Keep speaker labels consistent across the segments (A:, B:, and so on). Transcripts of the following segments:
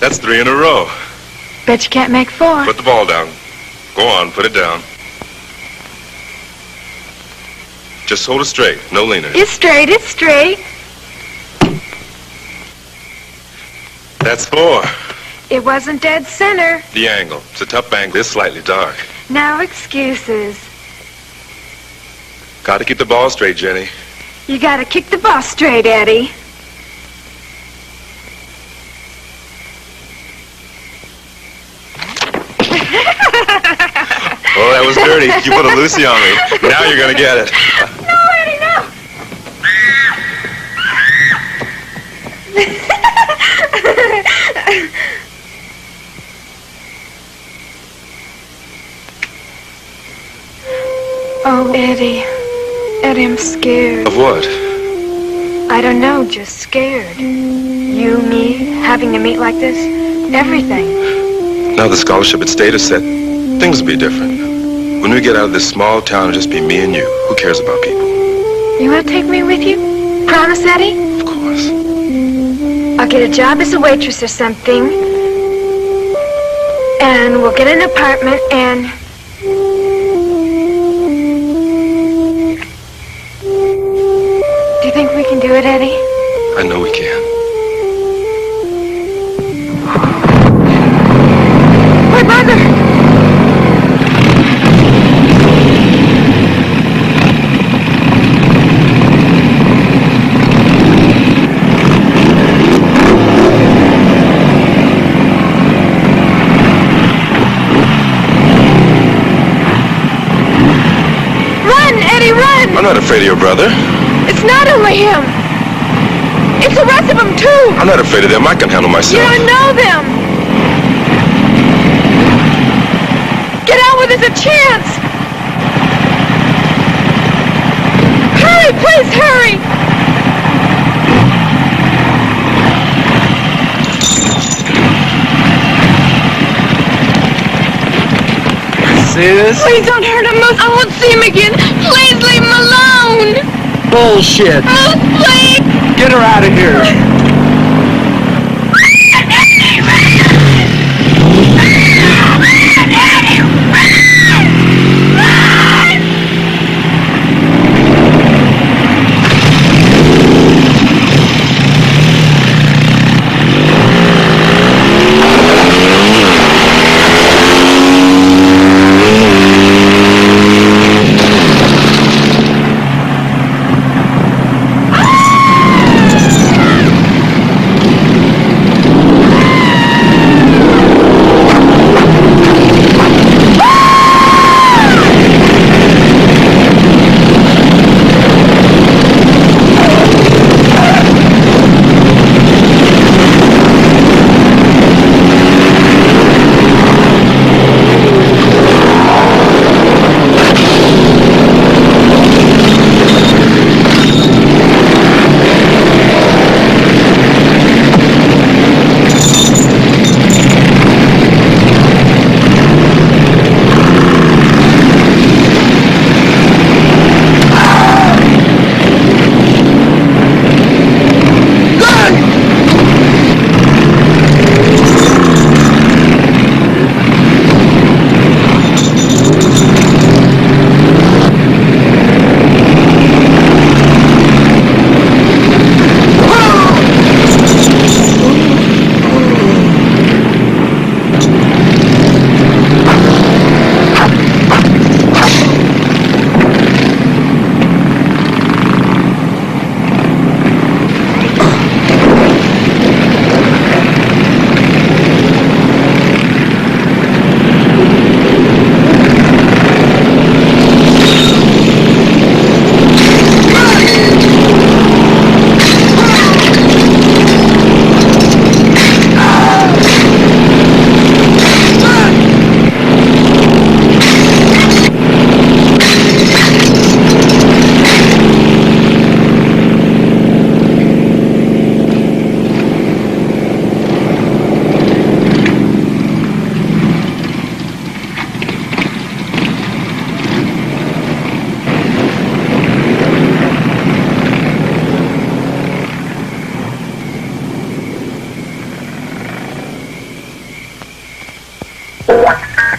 A: That's 3 in a row.
B: Bet you can't make 4.
A: Put the ball down. Go on, put it down. Just hold it straight, no leaner.
B: It's straight, it's straight.
A: That's 4.
B: It wasn't dead center.
A: The angle. It's a tough angle. It's slightly dark.
B: No excuses.
A: Got to keep the ball straight, Jenny.
B: You gotta kick the ball straight, Eddie.
A: Oh, that was dirty. You put a Lucy on me. Now you're gonna get it.
B: No, Eddie, no. Oh, Eddie. Eddie, I'm scared.
A: Of what?
B: I don't know, just scared. You, me, having to meet like this. Everything.
A: Now the scholarship at State is set, things will be different. When we get out of this small town, it'll just be me and you. Who cares about people?
B: You want to take me with you? Promise, Eddie?
A: Of course.
B: I'll get a job as a waitress or something. And we'll get an apartment and... Do you think we can do it, Eddie?
A: I know we can.
B: My brother!
A: I'm not afraid of your brother.
B: It's not only him. It's the rest of them, too.
A: I'm not afraid of them. I can handle myself.
B: You don't know them. Get out with us a chance. Hurry, please, hurry.
C: Sis?
B: Please don't hurt him, Moose. I won't see him again. Please leave him alone.
C: Bullshit.
B: Moose, please.
C: Get her out of here.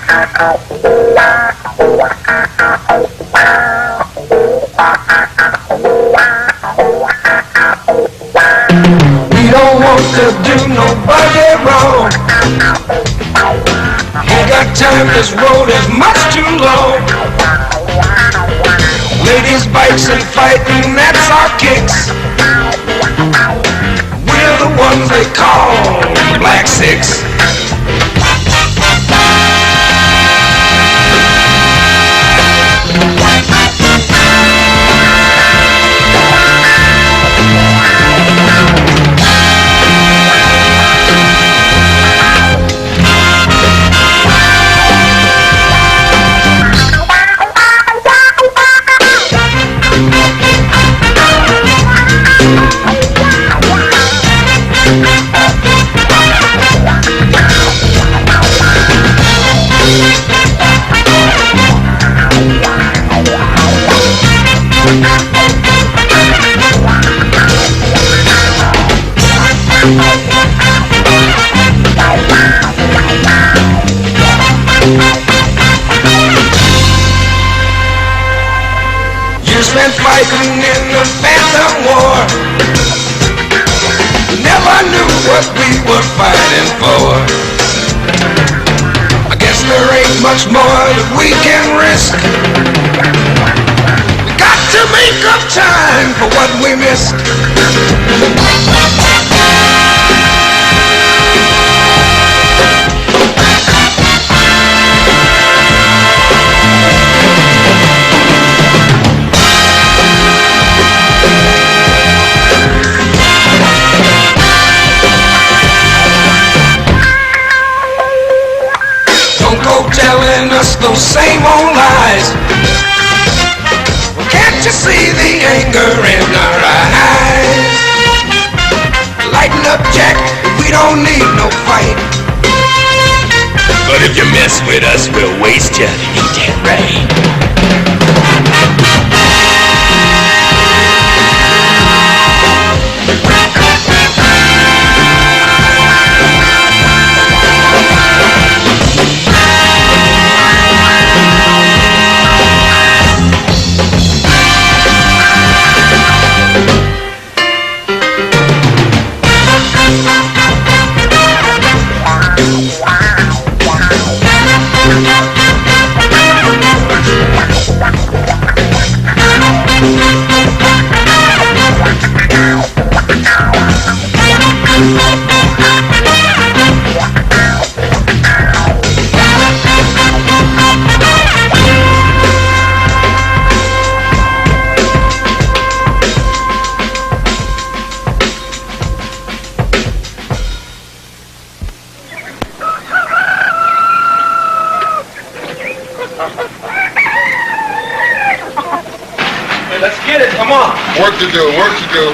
D: We don't want to do nobody wrong. Ain't got time, this road is much too long. Ladies, bikes, and fighting, that's our kicks. We're the ones they call Black Six. You spent fighting in the Phantom War. Never knew what we were fighting for. I guess there ain't much more that we can risk. We got to make up time for what we missed. Telling us those same old lies. Can't you see the anger in our eyes? Lighten up, Jack, we don't need no fight. But if you mess with us, we'll waste you. Ain't that right?
C: Let's get it, come on.
A: Work to do, work to do.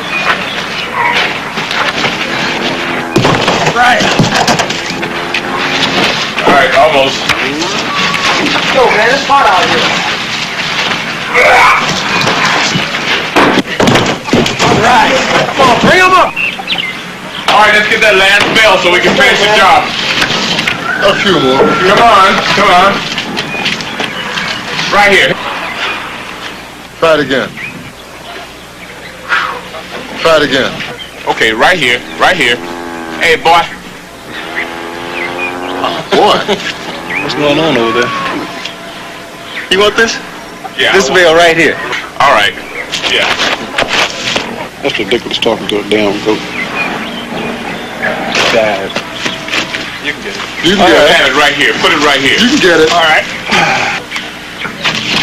C: Right.
A: All right, almost.
C: Yo, man, it's hot out here. All right. Come on, bring them up.
A: All right, let's get that last bell so we can finish the job. A few more. Come on, come on. Right here. Try it again. Try it again. Okay, right here, right here. Hey, boy. Boy.
E: What's going on over there? You want this?
A: Yeah.
E: This bell right here.
A: All right. Yeah.
E: That's ridiculous talking to a damn goat. Dad. You can get it.
A: You can get it. Have it right here. Put it right here. You can get it. All right.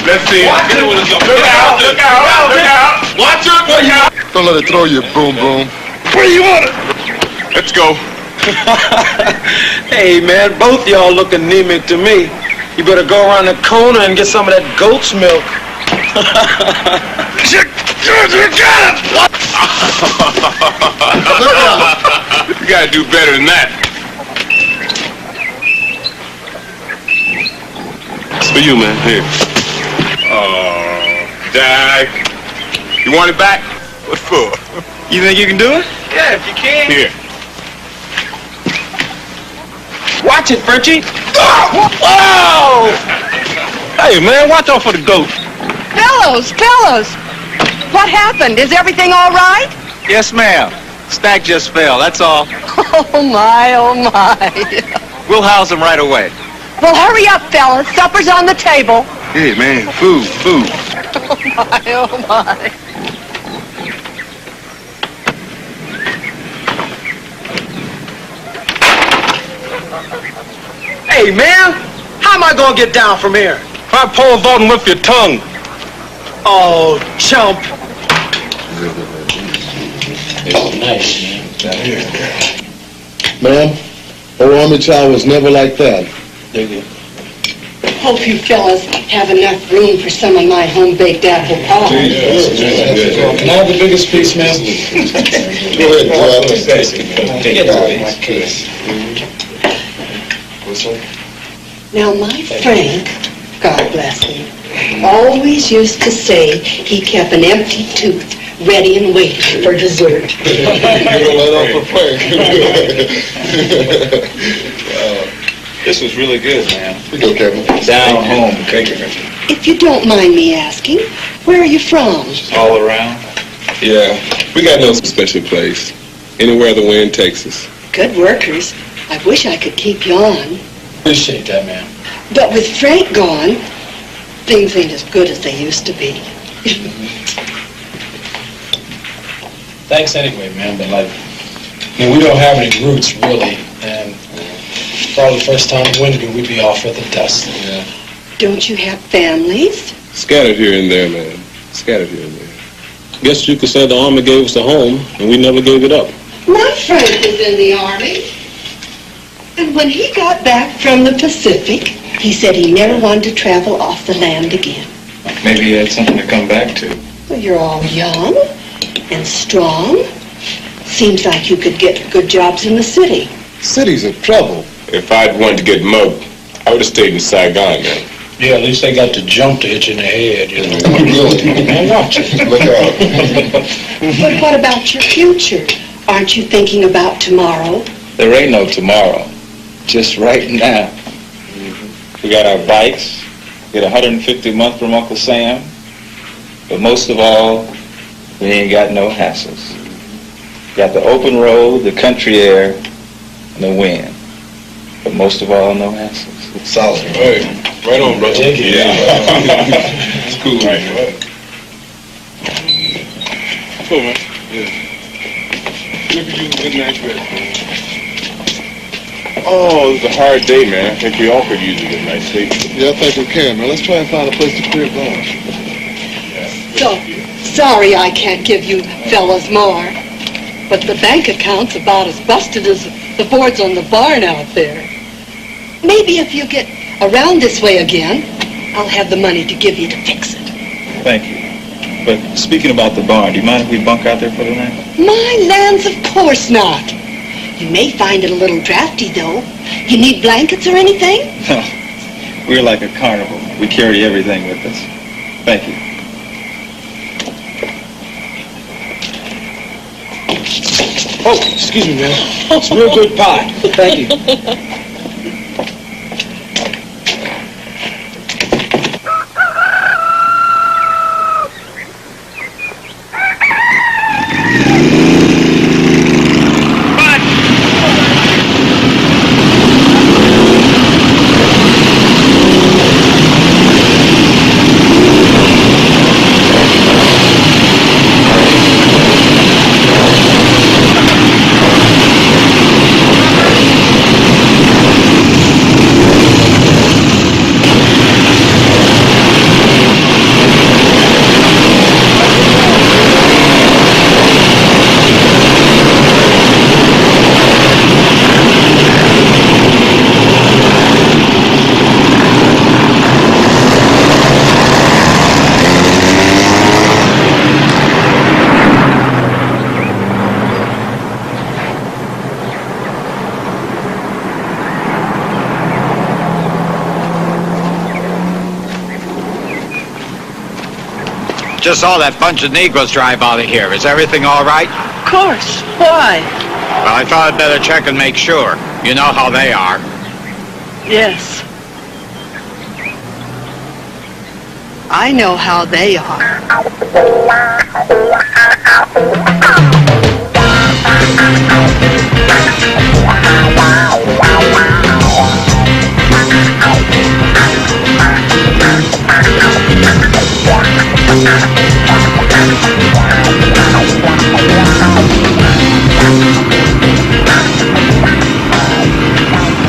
A: Let's see. Look out! Look out! Look out! Watch it! Look out! Don't let it throw you, boom boom. Where you want it? Let's go.
C: Hey, man, both y'all look anemic to me. You better go around the corner and get some of that goat's milk.
A: You got it! You gotta do better than that.
E: It's for you, man. Here.
A: Oh, Dad. You want it back? What for?
E: You think you can do it?
C: Yeah, if you can.
A: Here.
C: Watch it, Frenchie. Whoa! Hey, man, watch out for the goat.
F: Fellows, what happened? Is everything all right?
E: Yes, ma'am. Stack just fell, that's all.
F: Oh, my.
E: We'll house him right away.
F: Well, hurry up, fellas. Supper's on the table.
A: Hey, man, food.
F: Oh, my.
C: Hey, man, how am I gonna get down from here? Try pole vaulting with your tongue. Oh, chump.
G: Nice, man. Ma'am, old Army child was never like that.
F: Hope you fellas have enough room for some of my home-baked apple pie.
G: Can I have the biggest piece, ma'am? Go ahead,
F: Now, my Frank, God bless him, always used to say he kept an empty tooth ready and waiting for dessert.
E: This was really good, man.
G: Here you go, Kevin.
E: Down home.
F: If you don't mind me asking, where are you from?
E: All around.
A: Yeah, we got no special place. Anywhere the wind takes us.
F: Good workers. I wish I could keep you on.
G: Appreciate that, ma'am.
F: But with Frank gone, things ain't as good as they used to be.
G: Thanks anyway, ma'am, but we don't have any roots, really, and probably the first time in winter we'd be off at the dust. Yeah.
F: Don't you have families?
A: Scattered here and there, man. Scattered here and there. Guess you could say the Army gave us a home, and we never gave it up.
F: My Frank was in the Army. And when he got back from the Pacific, he said he never wanted to travel off the land again.
E: Maybe he had something to come back to.
F: Well, you're all young and strong. Seems like you could get good jobs in the city.
G: Cities are trouble.
A: If I'd wanted to get mugged, I would have stayed in Saigon, man.
G: Yeah, at least they got the jump to hit you in the head, you know. Man, watch it. Look out.
F: But what about your future? Aren't you thinking about tomorrow?
E: There ain't no tomorrow. Just right now. We got our bikes, get $150 a month from Uncle Sam, but most of all, we ain't got no hassles. Got the open road, the country air, and the wind. But most of all, no hassles.
G: Solid.
A: Hey, right on, brother. Yeah. It's cool, right? Cool, man. Yeah. Look at you, good night, man. Oh, it was a hard day, man. I think we all could use a good night's sleep.
G: Yeah, I think we can, man. Let's try and find a place to clear guard.
F: So, sorry I can't give you fellas more. But the bank account's about as busted as the boards on the barn out there. Maybe if you get around this way again, I'll have the money to give you to fix it.
E: Thank you. But speaking about the barn, do you mind if we bunk out there for the night?
F: My lands, of course not. You may find it a little drafty, though. You need blankets or anything?
E: No. We're like a carnival. We carry everything with us. Thank you.
C: Oh, excuse me, man. It's real good pie. Thank you.
H: Just saw that bunch of Negroes drive out of here. Is everything all right?
F: Of course. Why?
H: Well, I thought I'd better check and make sure. You know how they are.
F: Yes. I know how they are.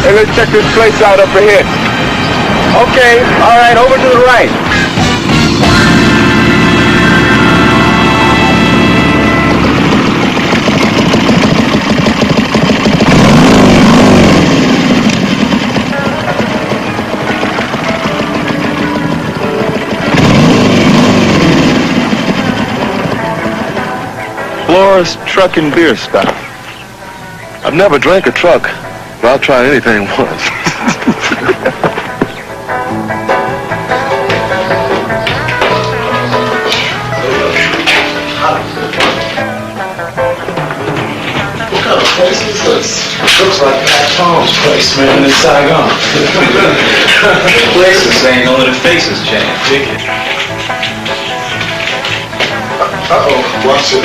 A: Hey, let's check this place out up ahead. Okay, all right, over to the right. Flora's Truck and Beer Stop. I've never drank a truck, but I'll try anything once.
G: What kind of place is this? Looks like Pat Tom's place, man, in Saigon.
E: The place is saying only the faces change.
A: Uh-oh, watch it.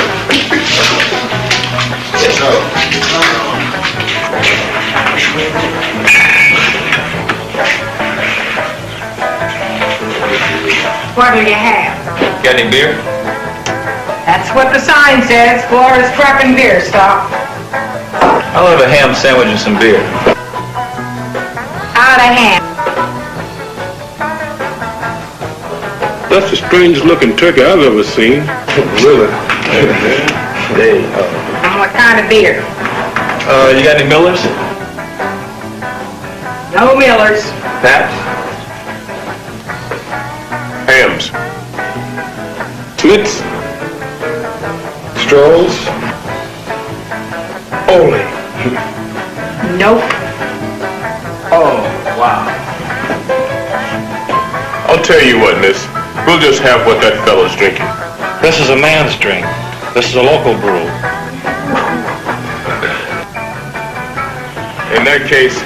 A: No.
I: What do you have?
E: Got any beer?
I: That's what the sign says, Flora's Truck and Beer Stop.
E: I'll have a ham sandwich and some beer.
I: Out of hand.
A: That's the strangest looking turkey I've ever seen. Really?
E: Hey,
I: And what kind of beer?
E: you got any Millers?
I: No Millers.
E: Pat?
A: Hams. Slits. Strolls. Ole.
I: Nope.
A: Oh, wow. I'll tell you what, miss. We'll just have what that fellow's drinking.
C: This is a man's drink. This is a local brew.
A: In that case,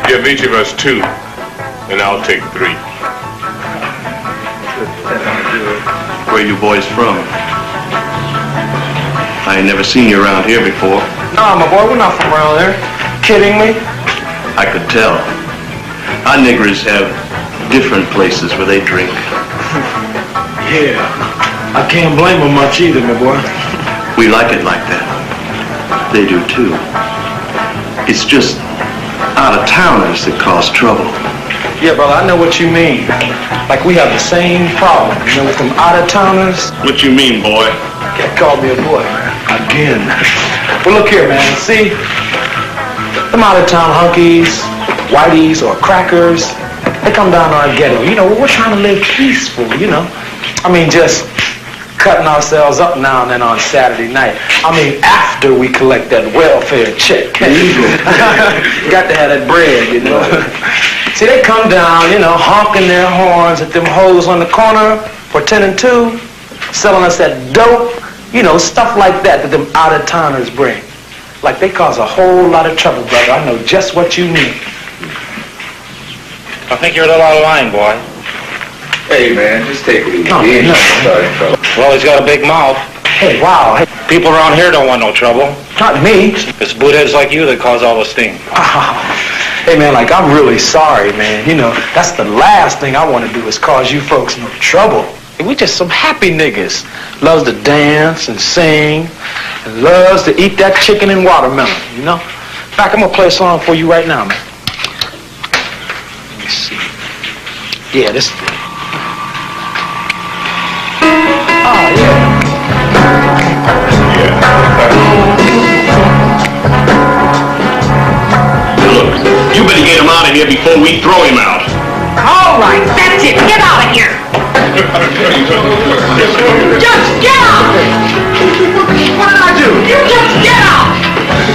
A: give each of us 2, and I'll take 3.
J: Where you boys from? I ain't never seen you around here before.
C: Nah, my boy, we're not from around there. Kidding me?
J: I could tell. Our niggers have different places where they drink.
C: Yeah. I can't blame them much either, my boy.
J: We like it like that. They do too. It's just out-of-towners that cause trouble.
C: Yeah, brother, I know what you mean. Like we have the same problem, you know, with them out-of-towners.
A: What you mean, boy?
C: Can't call me a boy, man. Again. Well, look here, man. See, them out-of-town hunkies, whiteys, or crackers, they come down to our ghetto. You know, we're trying to live peaceful, you know. I mean, just cutting ourselves up now and then on Saturday night. I mean, after we collect that welfare check. Got to have that bread, you know. See, they come down, you know, honking their horns at them hoes on the corner for 10 and 2, selling us that dope, you know, stuff like that them out-of-towners bring. Like they cause a whole lot of trouble, brother. I know just what you mean.
K: I think you're a little out of line, boy.
E: Hey, man, just take it easy.
C: No,
E: He ain't
C: no.
E: starting trouble.
K: Well, he's got a big mouth.
C: Hey, wow. Hey,
K: People around here don't want no trouble.
C: not me.
K: It's Buddhas like you that cause all the steam.
C: Hey, man, like, I'm really sorry, man. You know, that's the last thing I want to do is cause you folks no trouble. We just some happy niggas. Loves to dance and sing and loves to eat that chicken and watermelon, you know? In fact, I'm going to play a song for you right now, man. Let me see. Yeah, this... Oh, yeah.
J: Look, you better get him out of here before we throw him out.
I: All right, that's it. Get out of here. Just get out.
C: What did I do?
I: You just get out.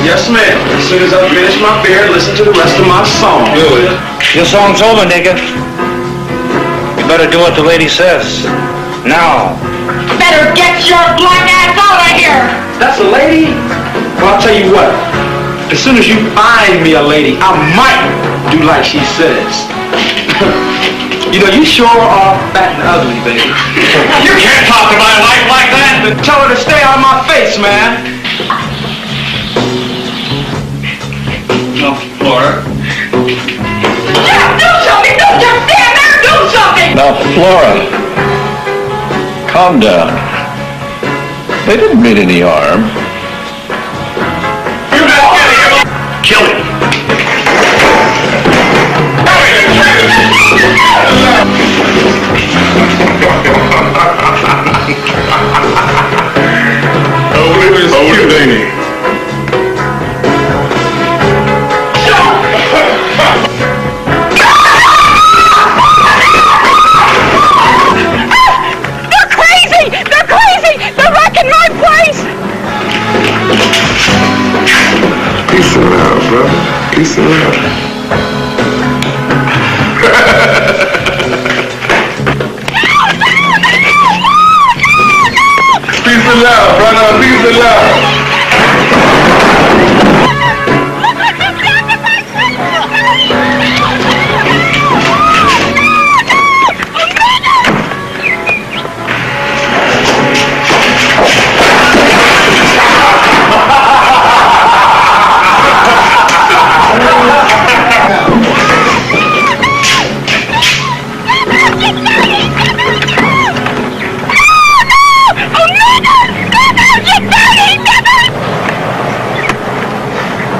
C: Yes, ma'am. As soon as I finish my beer, listen to the rest of my song.
K: Do it. Your song's over, nigga. You better do what the lady says. Now.
I: Better get your black ass out of here.
C: That's a lady? Well, I'll tell you what. As soon as you find me a lady, I might do like she says. You know, you sure are fat and ugly, baby.
H: You can't talk to my wife like that!
C: Then tell her to stay out of my face, man.
H: No, Flora.
I: Yeah, do something! Don't just stand there! Do something!
J: Now, Flora, calm down. They didn't mean any harm.
H: Kill him!
A: Oh, Danny.
I: They're crazy! They're crazy! They're wrecking my place!
A: Peace and love, brother. Peace and love. Peace and love, brother. Peace and love.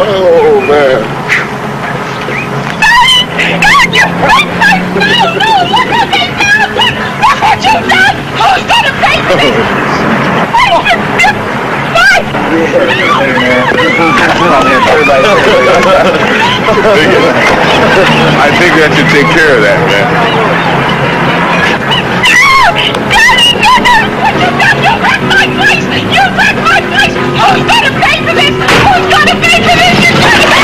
A: Oh, man.
I: God, you broke my phone! No, look what they done! Look what you've done! Who's gonna pay for this?
A: I think that should take care of that, man.
I: Daddy, what you done? You wrecked my place! You wrecked my place! Who's gonna pay for this? Who's gonna pay for this? You're gonna pay!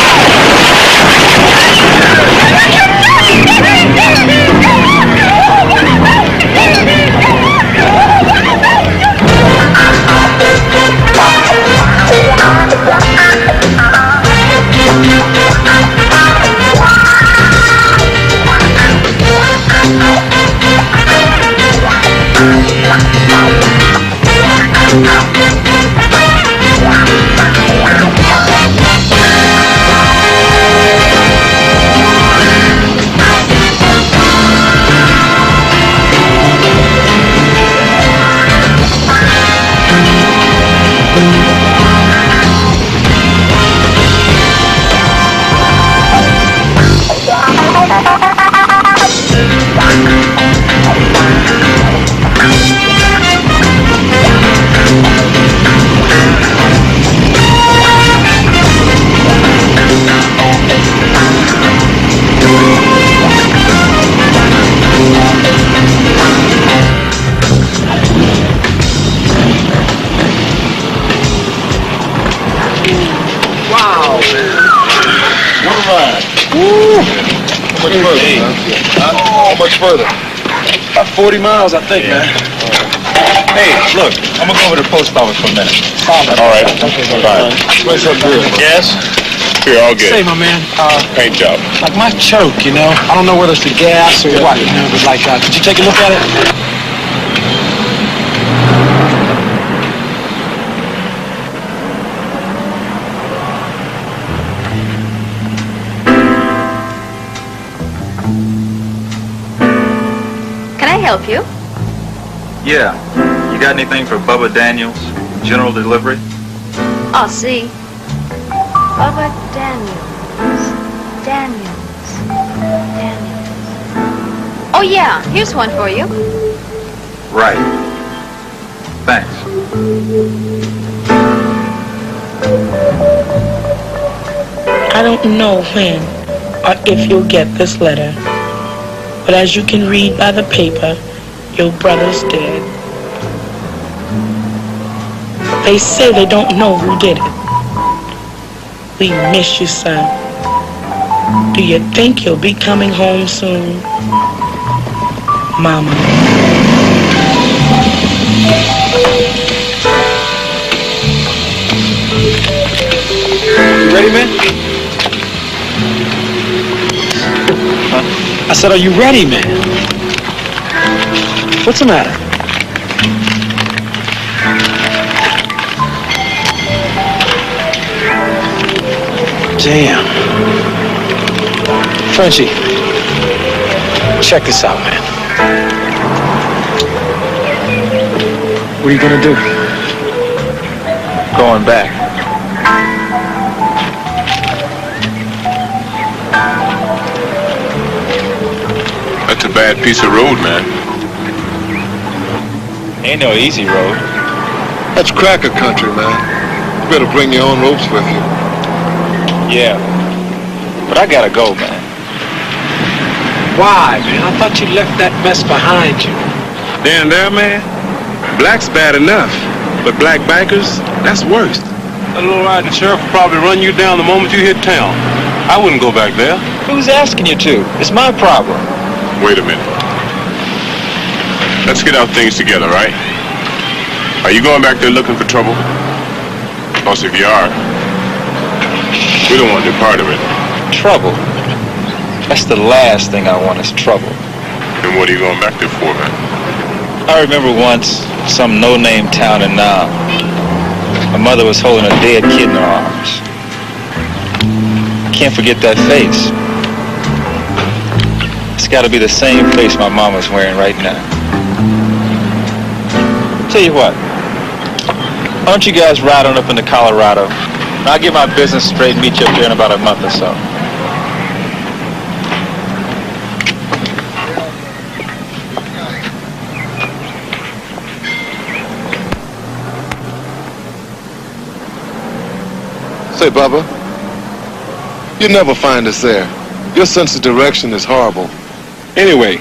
A: How much further?
C: About 40 miles, I think, man.
E: Hey, look, I'm gonna go over to the post office for a minute.
A: All right. Fine. Place up good.
E: Yes?
A: Here, all good.
C: Say, my man,
A: Paint job.
C: like my choke, you know? I don't know whether it's the gas or what, you know, but like, could you take a look at it?
B: Can I help you?
E: Yeah. You got anything for Bubba Daniels? General delivery?
B: I'll see. Bubba Daniels. Oh, yeah. Here's one for you.
E: Right. Thanks.
L: I don't know when or if you'll get this letter, but as you can read by the paper, your brother's dead. They say they don't know who did it. We miss you, son. Do you think you'll be coming home soon? Mama.
G: ready, man? Huh? I said, are you ready, man? What's the matter? Damn. Frenchie, check this out, man. What are you gonna do?
E: Going back.
A: That's a bad piece of road, man.
E: Ain't no easy road.
A: That's cracker country, man. You better bring your own ropes with you.
E: Yeah. But I gotta go, man.
G: Why, man? I thought you left that mess behind you.
A: Down there, man, black's bad enough, but black bikers, that's worse.
M: That little riding sheriff will probably run you down the moment you hit town. I wouldn't go back there.
E: Who's asking you to? It's my problem.
A: Wait a minute. Let's get our things together, right? Are you going back there looking for trouble? Because if you are, we don't want no part of it.
E: Trouble? That's the last thing I want is trouble.
A: And what are you going back there for, man?
E: I remember once, some no-name town in Nam. My mother was holding a dead kid in her arms. Can't forget that face. It's got to be the same face my mama's wearing right now. Tell you what, why don't you guys ride on up into Colorado? I'll get my business straight and meet you up there in about a month or so.
A: Say, Bubba, you'll never find us there. Your sense of direction is horrible.
M: Anyway,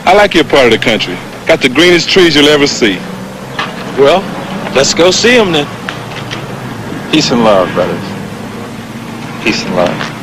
M: I like your part of the country. Got the greenest trees you'll ever see.
G: Well, let's go see them then.
E: Peace and love, brothers. Peace and love.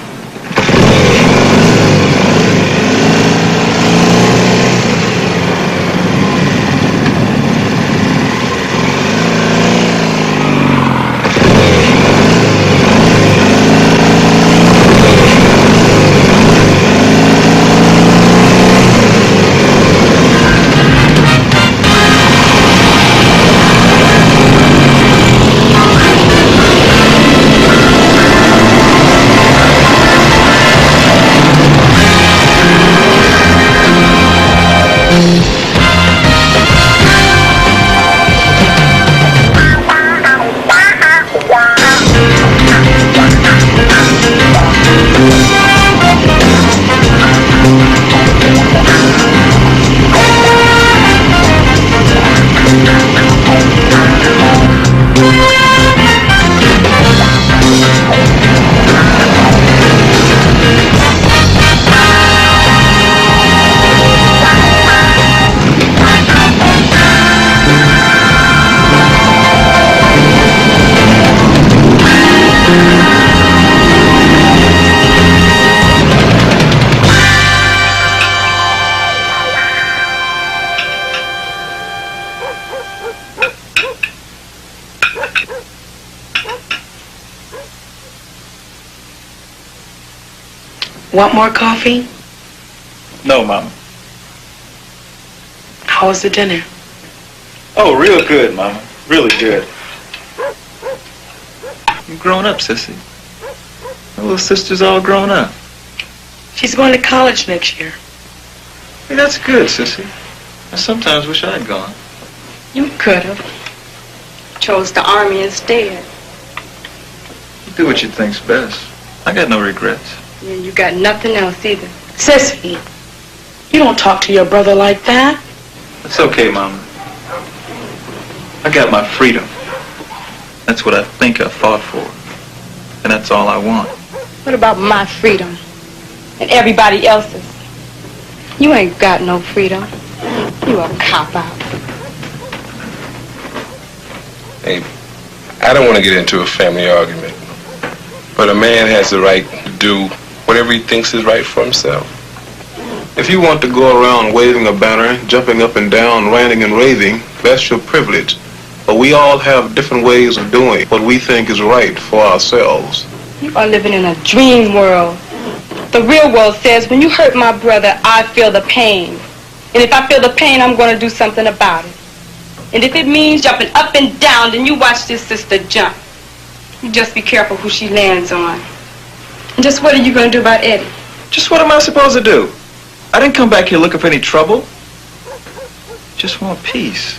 L: Want more coffee?
E: No, Mama.
L: How was the dinner?
E: Oh, real good, Mama. Really good. You've grown up, Sissy. My little sister's all grown up.
L: She's going to college next year.
E: Hey, that's good, Sissy. I sometimes wish I'd gone.
L: You could have. Chose the Army instead.
E: You do what you think's best. I got no regrets.
L: Yeah, you got nothing else either. Sissy, you don't talk to your brother like that.
E: It's okay, Mama. I got my freedom. That's what I think I fought for. And that's all I want.
F: What about my freedom? And everybody else's? You ain't got no freedom. You a cop-out.
N: Hey, I don't want to get into a family argument, but a man has the right to do whatever he thinks is right for himself.
M: If you want to go around waving a banner, jumping up and down, ranting and raving, that's your privilege. But we all have different ways of doing what we think is right for ourselves.
L: You are living in a dream world. The real world says, when you hurt my brother, I feel the pain. And if I feel the pain, I'm going to do something about it. And if it means jumping up and down, then you watch this sister jump. You just be careful who she lands on. And just what are you going to do about Eddie?
O: Just what am I supposed to do? I didn't come back here looking for any trouble. Just want peace.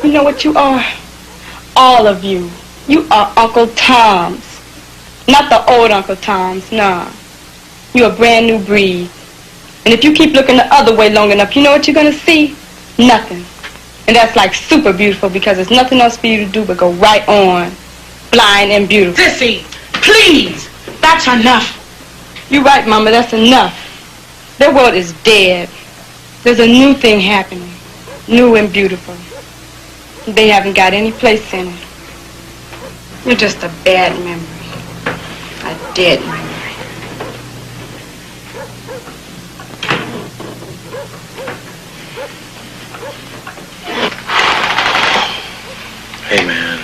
L: You know what you are? All of you. You are Uncle Toms. Not the old Uncle Toms, nah. You're a brand new breed. And if you keep looking the other way long enough, you know what you're going to see? Nothing. And that's like super beautiful because there's nothing else for you to do but go right on. Blind and beautiful.
P: Sissy, please. That's enough.
L: You're right, Mama. That's enough. Their world is dead. There's a new thing happening. New and beautiful. They haven't got any place in it. You're just a bad memory. A dead memory.
O: Hey, man.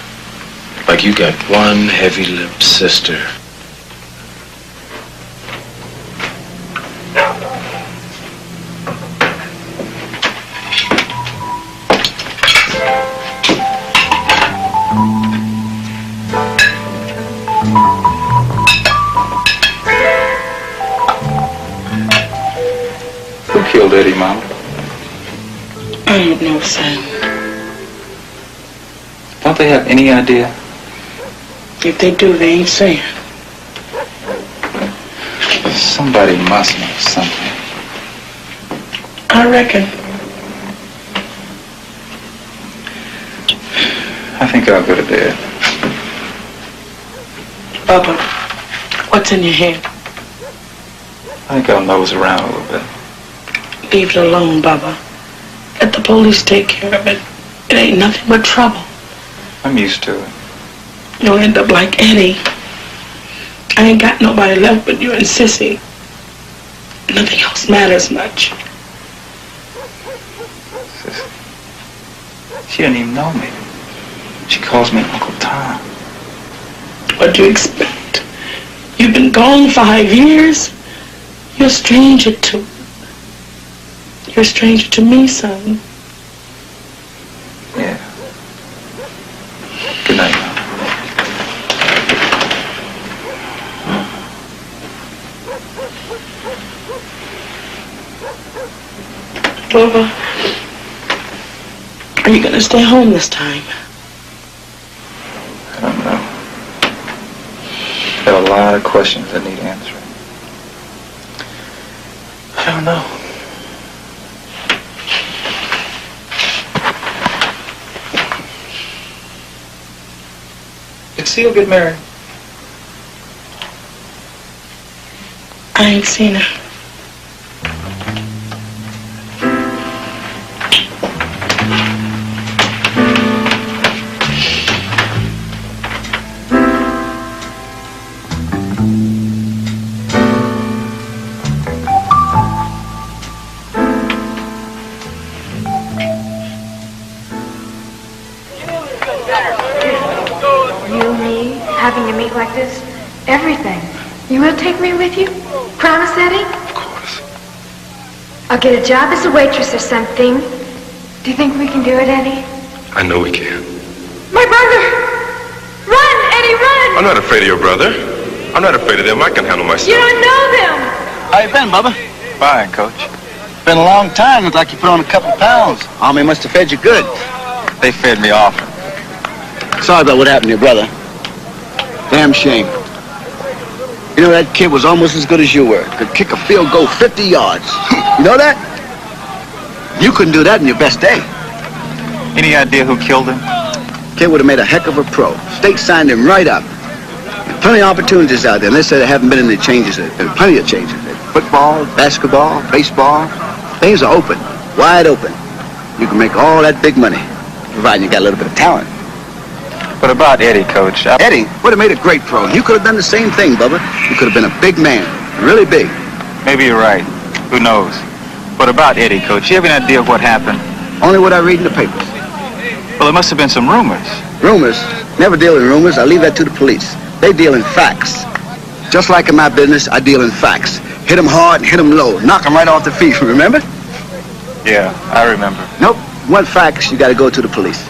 O: Like you got one heavy-lipped sister.
E: Who killed Eddie, Mama?
L: I don't know, son.
E: Don't they have any idea?
L: If they do, they ain't saying.
E: Somebody must know something.
L: I reckon.
E: I think I'll go to bed.
L: Bubba, what's in your head?
E: I think I'll nose around a little bit.
L: Leave it alone, Bubba. Let the police take care of it. It ain't nothing but trouble.
E: I'm used to it.
L: You'll end up like Eddie. I ain't got nobody left but you and Sissy. Nothing else matters much.
E: Sissy. She doesn't even know me. She calls me Uncle Tom.
L: What do you expect? You've been gone 5 years. You're a stranger to... You're a stranger to me, son.
E: Yeah. Good night, Mom.
L: Bubba, are you gonna stay home this time?
E: I don't know. I have a lot of questions that need answering. I don't know. Did Seal get married?
L: I ain't seen her.
B: Having to meet like this? Everything. You will take me with you? Promise, Eddie?
M: Of course.
B: I'll get a job as a waitress or something. Do you think we can do it, Eddie?
M: I know we can.
B: My brother! Run, Eddie, run!
M: I'm not afraid of your brother. I'm not afraid of them. I can handle myself.
B: You don't know them!
Q: How you been, Bubba?
E: Fine, Coach.
Q: Been a long time. Looks like you put on a couple pounds. Army must have fed you good.
E: They fed me often.
Q: Sorry about what happened to your brother. Damn shame. You know, that kid was almost as good as you were. Could kick a field goal 50 yards. You know that? You couldn't do that in your best day.
E: Any idea who killed him?
Q: Kid would have made a heck of a pro. State signed him right up. Plenty of opportunities out there. And they said there haven't been any changes. There are plenty of changes. Football, basketball, baseball. Things are open. Wide open. You can make all that big money, providing you got a little bit of talent.
E: What about Eddie, Coach?
Q: Eddie would have made a great pro. You could have done the same thing, Bubba. You could have been a big man. Really big.
E: Maybe you're right. Who knows? What about Eddie, Coach? You have any idea of what happened?
Q: Only what I read in the papers.
E: Well, there must have been some rumors.
Q: Rumors? Never deal in rumors. I leave that to the police. They deal in facts. Just like in my business, I deal in facts. Hit them hard and hit them low. Knock them right off the feet, remember?
E: Yeah, I remember.
Q: Nope. Want facts, you gotta go to the police.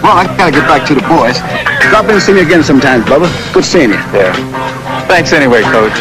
Q: Well, I gotta get back to the boys. Drop in and see me again sometimes, Bubba. Good seeing you.
E: Yeah. Thanks anyway, Coach.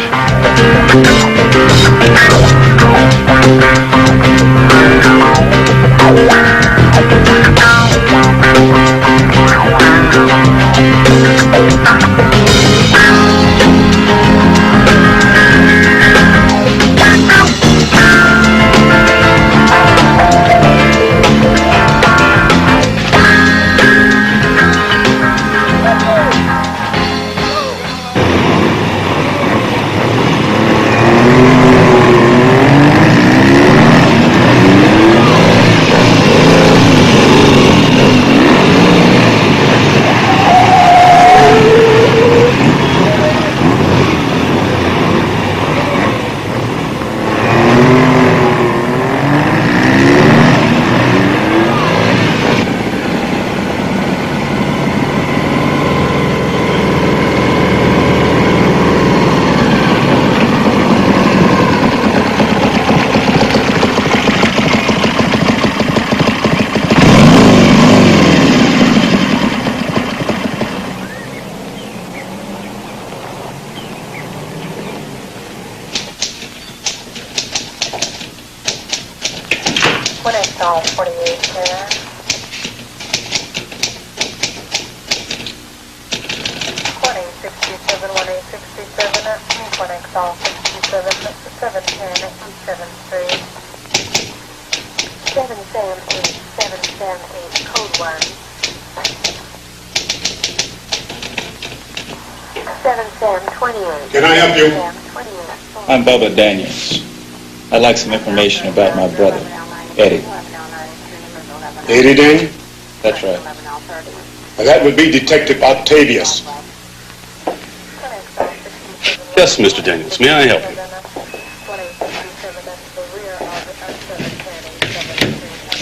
A: Can I help you?
E: I'm Bubba Daniels. I'd like some information about my brother, Eddie.
A: Eddie Daniel?
E: That's right.
A: That would be Detective Octavius.
R: Yes, Mr. Daniels. May I help you?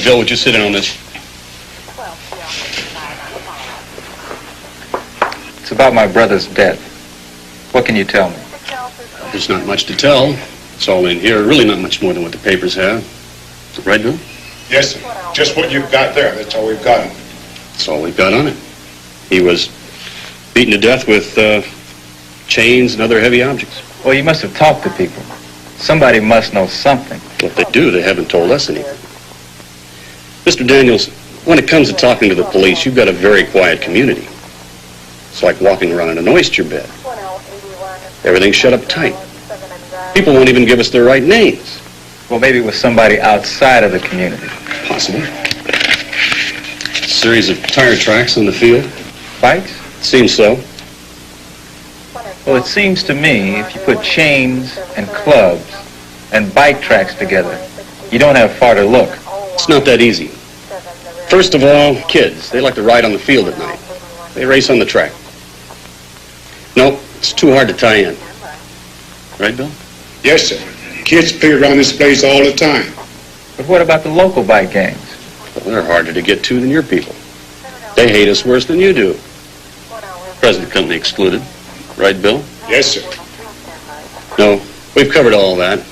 R: Bill, would you sit in on this?
E: It's about my brother's death. What can you tell me?
R: There's not much to tell. It's all in here. Really not much more than what the papers have. Right, Bill?
A: Yes, sir. Just what you've got there. That's all we've got on it.
R: That's all we've got on it. He was beaten to death with chains and other heavy objects.
E: Well, you must have talked to people. Somebody must know something.
R: If they do, they haven't told us anything. Mr. Daniels, when it comes to talking to the police, you've got a very quiet community. It's like walking around in an oyster bed. Everything's shut up tight. People won't even give us their right names.
E: Well, maybe it was somebody outside of the community.
R: Possible. A series of tire tracks on the field.
E: Bikes?
R: Seems so.
E: Well, it seems to me if you put chains and clubs and bike tracks together, you don't have far to look.
R: It's not that easy. First of all, kids, they like to ride on the field at night. They race on the track. No, it's too hard to tie in. Right, Bill?
A: Yes, sir. Kids play around this place all the time.
E: But what about the local bike gangs?
R: Well, they're harder to get to than your people. They hate us worse than you do. Present company excluded. Right, Bill?
A: Yes, sir.
R: No, we've covered all that.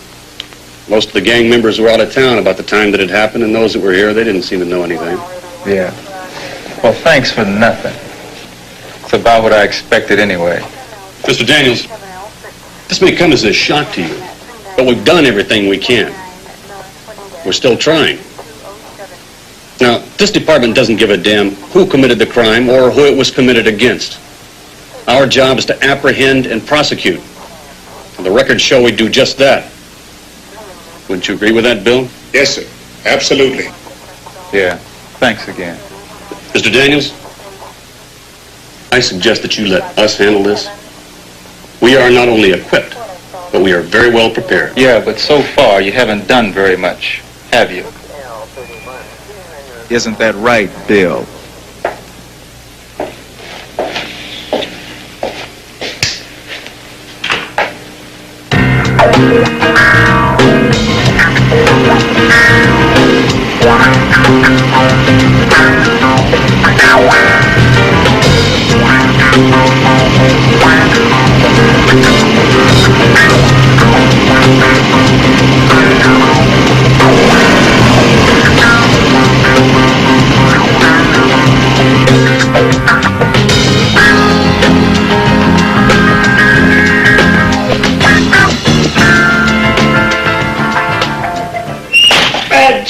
R: Most of the gang members were out of town about the time that it happened, and those that were here, they didn't seem to know anything.
E: Yeah. Well, thanks for nothing. It's about what I expected anyway.
R: Mr. Daniels, this may come as a shock to you, but we've done everything we can. We're still trying. Now, this department doesn't give a damn who committed the crime or who it was committed against. Our job is to apprehend and prosecute. And the records show we do just that. Wouldn't you agree with that, Bill?
A: Yes, sir. Absolutely.
E: Yeah. Thanks again.
R: Mr. Daniels, I suggest that you let us handle this. We are not only equipped, but we are very well prepared.
E: Yeah, but so far you haven't done very much, have you?
O: Isn't that right, Bill?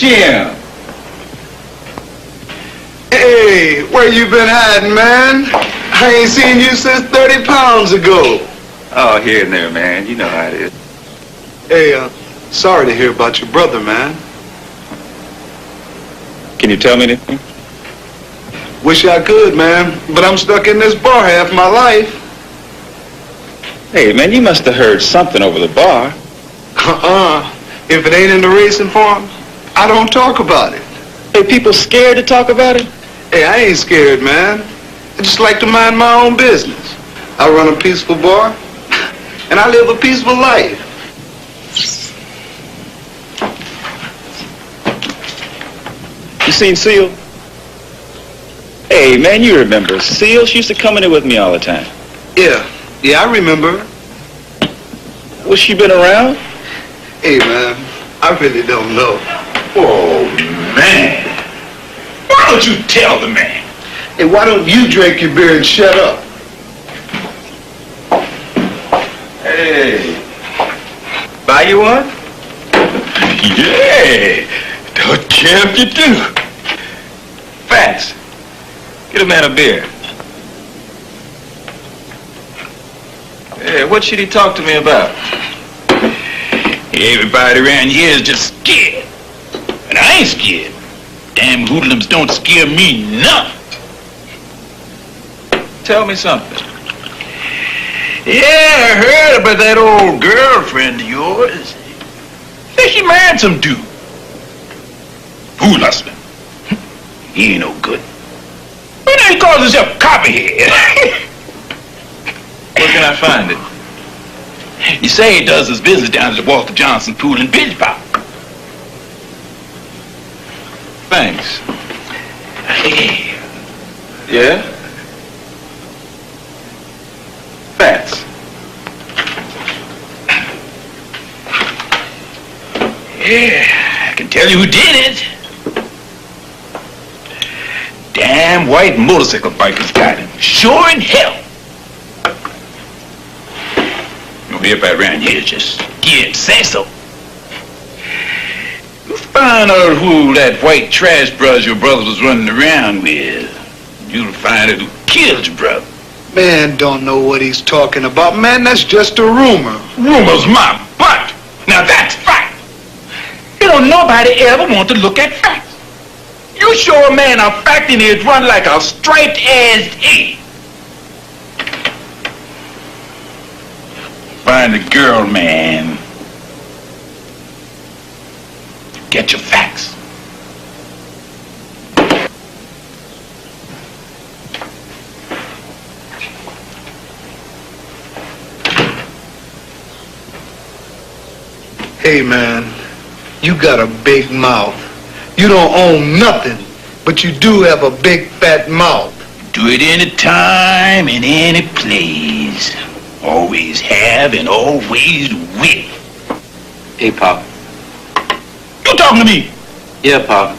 O: Jim.
C: Hey, where you been hiding, man? I ain't seen you since 30 pounds ago.
O: Oh, here and there, man. You know how it is.
C: Hey, sorry to hear about your brother, man.
O: Can you tell me anything?
C: Wish I could, man, but I'm stuck in this bar half my life.
O: Hey, man, you must have heard something over the bar.
C: If it ain't in the racing form, I don't talk about it.
O: Hey, people scared to talk about it?
C: Hey, I ain't scared, man. I just like to mind my own business. I run a peaceful bar, and I live a peaceful life.
O: You seen Seal? Hey, man, you remember Seal? She used to come in here with me all the time.
C: Yeah, I remember.
O: Was she been around?
C: Hey, man, I really don't know.
O: Oh, man. Why don't you tell the man?
C: Hey, why don't you drink your beer and shut up?
O: Hey. Buy you one? Yeah. The champ you do. Fats. Get a man a beer. Hey, what should he talk to me about?
H: Everybody around here is just scared. And I ain't scared. Damn hoodlums don't scare me none.
O: Tell me something.
H: Yeah, I heard about that old girlfriend of yours. Think she married some dude. Fool hustler. He ain't no good. Why don't he call himself Copperhead?
O: Where can I find it?
H: You say he does his business down at the Walter Johnson Pool in Bridgeport.
O: Thanks.
H: Hey.
O: Yeah? Fats.
H: Yeah, I can tell you who did it. Damn white motorcycle bikers got him. Sure in hell. Everybody around here just can't say so. You find out who that white trash brush your brother was running around with. You'll find out who killed your brother.
C: Man don't know what he's talking about. Man, that's just a rumor.
H: Rumor's my butt. Now that's fact. You don't nobody ever want to look at facts. You show a man a fact and he'd run like a striped-ass egg. Find the girl, man. Get your facts.
C: Hey, man, you got a big mouth. You don't own nothing, but you do have a big fat mouth.
H: Do it any time, in any place. Always have and always will.
K: Hey, Pop.
H: You talking to me?
K: Yeah, Pop.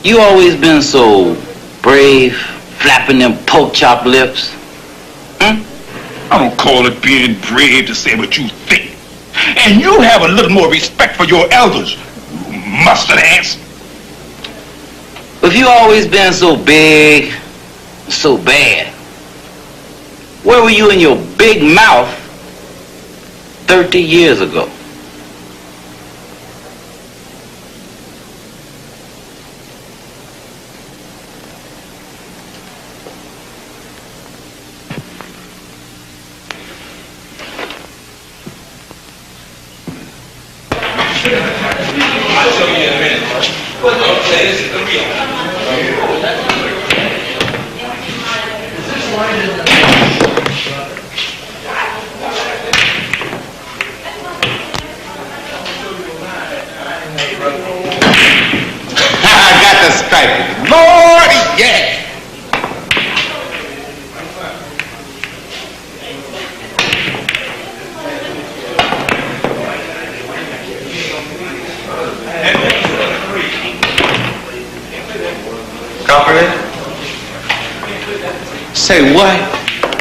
K: You always been so brave, flapping them pork chop lips.
H: I don't call it being brave to say what you think. And you have a little more respect for your elders, you mustard ass.
K: If you always been so big, so bad, where were you in your big mouth 30 years ago?
E: I'll show you in a minute. Okay, this is the real.
H: I got the stripe. Lord, yeah.
O: Copperhead?
E: Say what?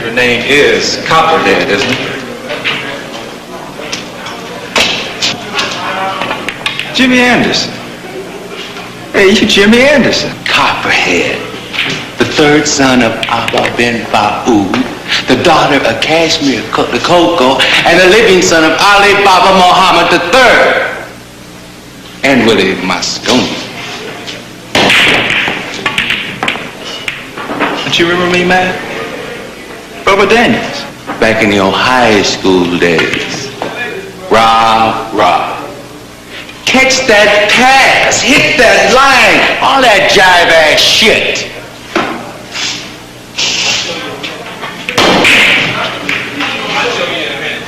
O: Your name is Copperhead, isn't it? Jimmy Anderson. Hey, you Jimmy Anderson.
K: Copperhead, the third son of Abba ben Baud, the daughter of Kashmir the Coco, and the living son of Ali Baba Muhammad III, and Willie Moscone.
O: Don't you remember me, man? Bubba Daniels.
K: Back in the old high school days. Rah, rah. Catch that pass, hit that line, all that jive-ass shit.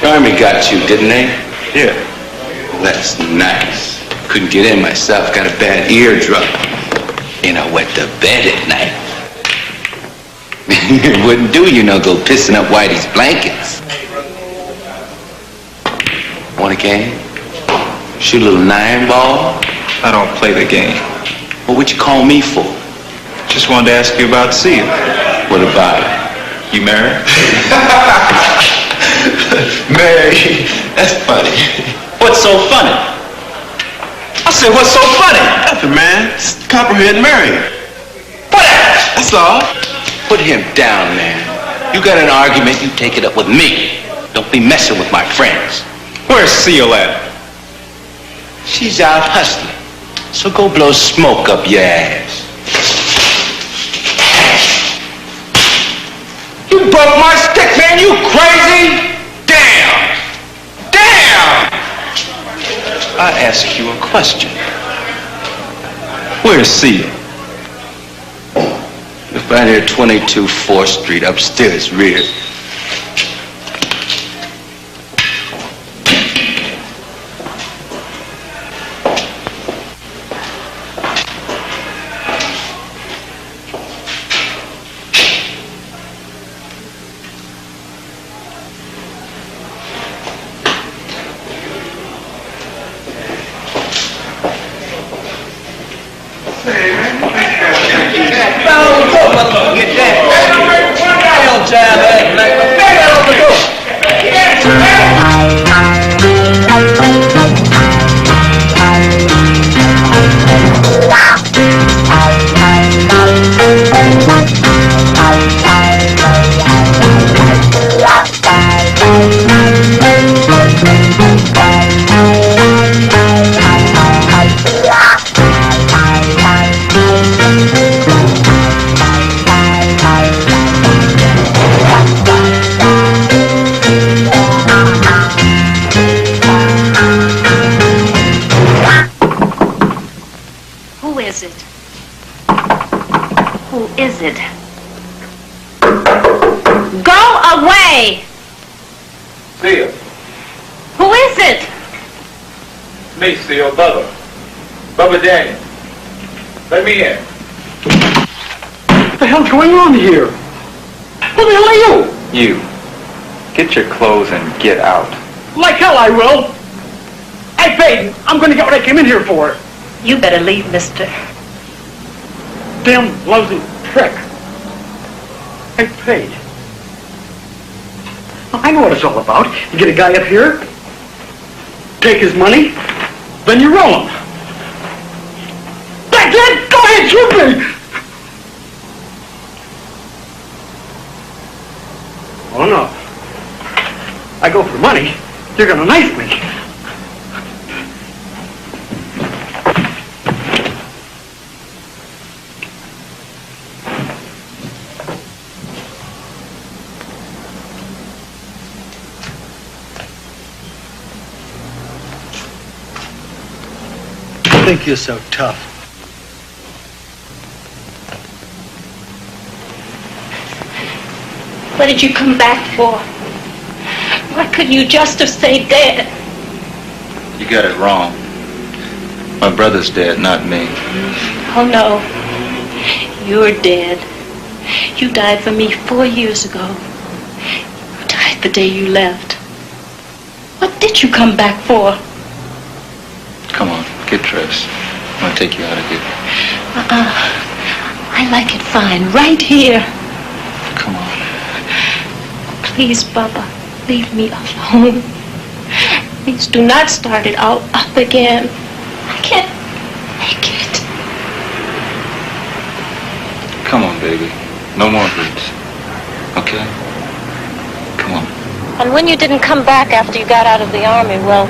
K: The Army got you, didn't they?
O: Yeah.
K: That's nice. Couldn't get in myself, got a bad eardrum. And I went to bed at night. It wouldn't do, you know, go pissing up Whitey's blankets. Want a game? Shoot a little 9-ball?
O: I don't play the game.
K: Well, what you call me for?
O: Just wanted to ask you about Sia.
K: What about it?
O: You married? Mary, that's funny.
K: What's so funny?
O: I said, what's so funny? Nothing, man. It's Copperhead married her. Whatever. That's all.
K: Put him down, man. You got an argument, you take it up with me. Don't be messing with my friends.
O: Where's Seal at?
K: She's out hustling. So go blow smoke up your ass. You broke my stick, man. You crazy? Damn. Damn.
O: I ask you a question. Where's Seal?
K: You'll find her at 22 4th Street, upstairs, rear.
O: Bubba Daniels. Let me in. What the hell's going on here? Who the hell are you? You. Get your clothes and get out.
S: Like hell I will. I paid. I'm going to get what I came in here for.
T: You better leave, mister.
S: Damn lousy prick. I paid. I know what it's all about. You get a guy up here, take his money, then you roll him. That's it! Go ahead, shoot me! Oh, no. I go for money. You're gonna knife me.
Q: I think you're so tough.
T: What did you come back for? Why couldn't you just have stayed dead?
O: You got it wrong. My brother's dead, not me.
T: Oh, no. You're dead. You died for me 4 years ago. You died the day you left. What did you come back for?
O: Come on, get dressed. I'm gonna take you out of here.
T: I like it fine, right here.
O: Come on.
T: Please, Bubba, leave me alone. Please do not start it all up again. I can't make it.
E: baby. No more hoots. Okay? Come on.
T: And when you didn't come back after you got out of the Army, well,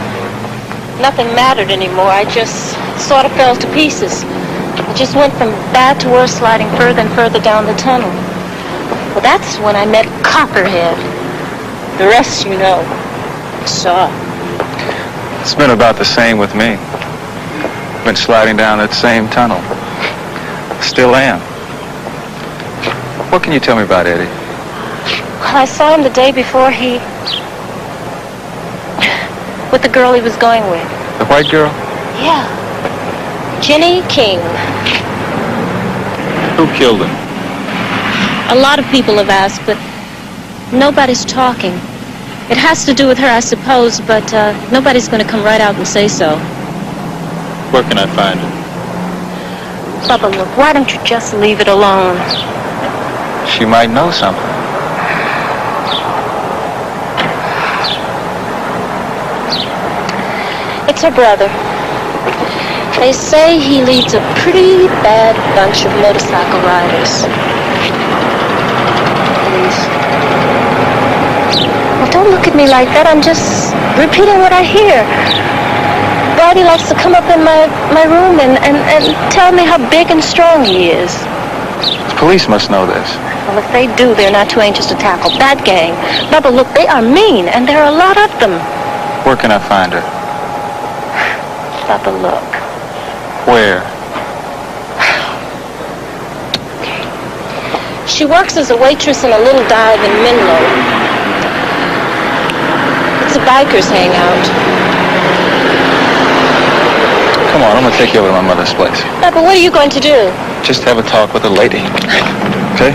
T: nothing mattered anymore. I just sort of fell to pieces. I just went from bad to worse, sliding further and further down the tunnel. Well, that's when I met Copperhead. The rest you know. Saw.
O: It's been about the same with me. Been sliding down that same tunnel. Still am. What can you tell me about Eddie?
T: Well, I saw him the day before with the girl he was going with.
O: The white girl?
T: Yeah. Jenny King.
O: Who killed him?
T: A lot of people have asked, but nobody's talking. It has to do with her, I suppose, but nobody's going to come right out and say so.
O: Where can I find her?
T: Bubba, look, why don't you just leave it alone?
O: She might know something.
T: It's her brother. They say he leads a pretty bad bunch of motorcycle riders. Well, don't look at me like that. I'm just repeating what I hear. Brady likes to come up in my room and tell me how big and strong he is.
O: The police must know this.
T: Well, if they do, they're not too anxious to tackle that gang. Bubba, look, they are mean, and there are a lot of them.
O: Where can I find her?
T: Bubba, look.
O: Where?
T: She works as a waitress in a little dive in Menlo. It's a biker's hangout.
O: Come on, I'm gonna take you over to my mother's place.
T: Bubba, what are you going to do?
O: Just have a talk with a lady. Okay?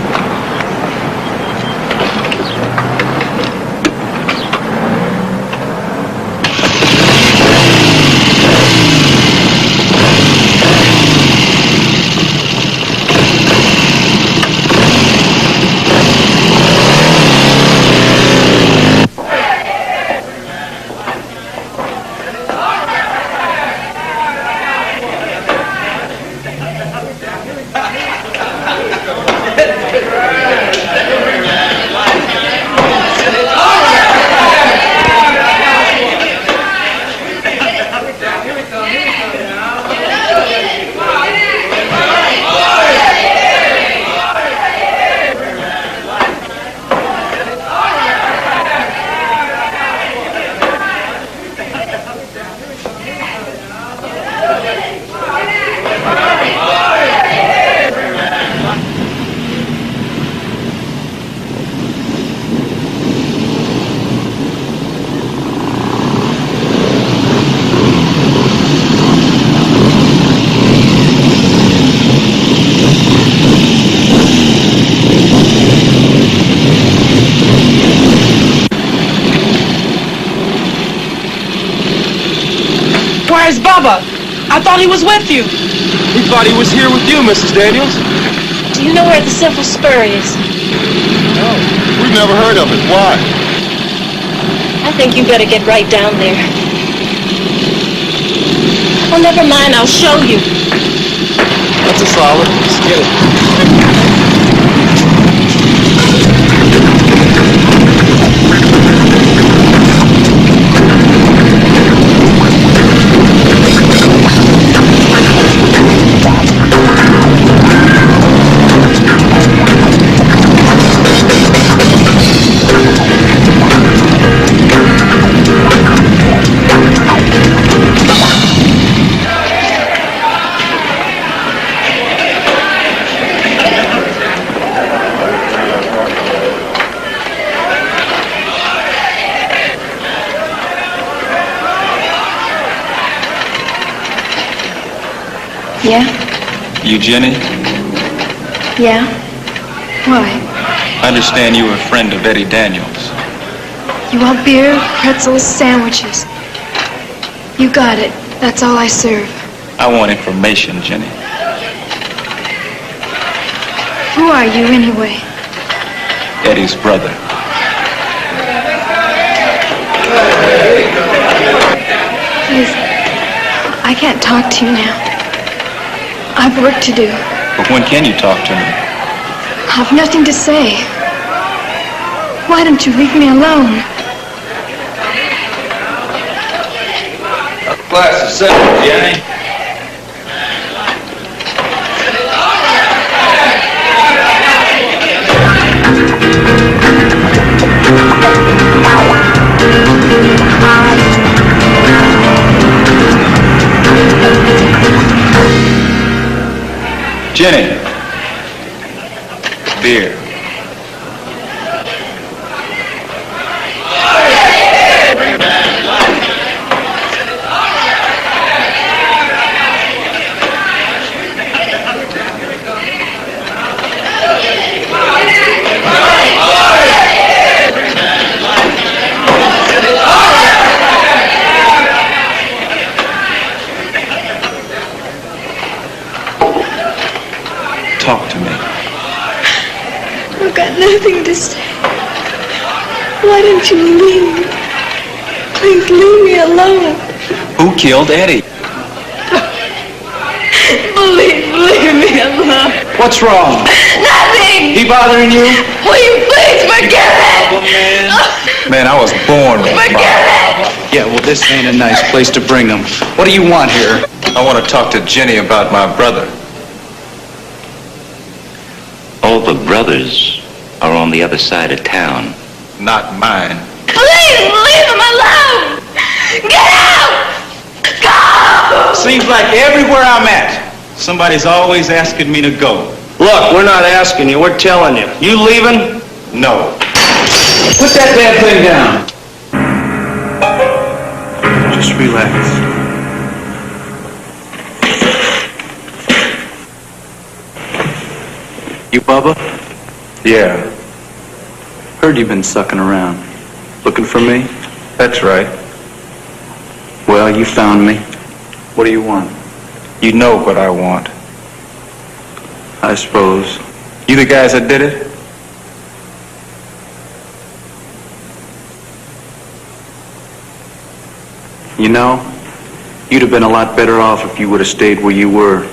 P: Where's Bubba? I thought he was with you.
M: We thought he was here with you, Mrs. Daniels.
T: Do you know where the Silver Spur is?
M: No, we've never heard of it. Why?
T: I think you better get right down there. Oh, never mind, I'll show you.
M: That's a solid. Let's get it.
B: Yeah?
O: You Jenny?
B: Yeah? Why?
O: I understand you were a friend of Eddie Daniels.
B: You want beer, pretzels, sandwiches? You got it. That's all I serve.
O: I want information, Jenny.
B: Who are you, anyway?
O: Eddie's brother.
B: Please, I can't talk to you now. I've work to do.
O: But when can you talk to me?
B: I've nothing to say. Why don't you leave me alone?
O: Class is settled, Jenny. Jenny. Beer. Talk to me.
B: I've got nothing to say. Why don't you leave? Please leave me alone.
O: Who killed Eddie?
B: Please leave me alone.
O: What's wrong?
B: Nothing.
O: He bothering you?
B: Will you please forget it?
O: Man, I was born with a
B: Forget
O: problem. Yeah, well, this ain't a nice place to bring them. What do you want here? I want to talk to Jenny about my brother.
K: All the brothers are on the other side of town.
O: Not mine.
B: Please leave him alone. Get out. Go.
O: Seems like everywhere I'm at, somebody's always asking me to go.
U: Look, we're not asking you, we're telling you. You leaving?
O: No. Put that damn thing down. Just relax. You Bubba? Yeah. Heard you've been sucking around. Looking for me? That's right. Well, you found me. What do you want? You know what I want. I suppose. You the guys that did it? You know, you'd have been a lot better off if you would have stayed where you were.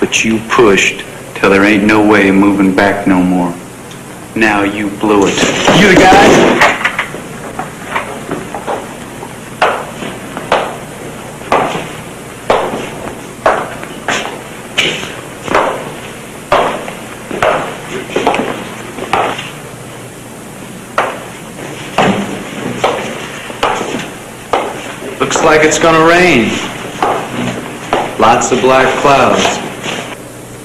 O: But you pushed till there ain't no way of moving back no more. Now you blew it. You the guy? Looks like it's gonna rain. Lots of black clouds.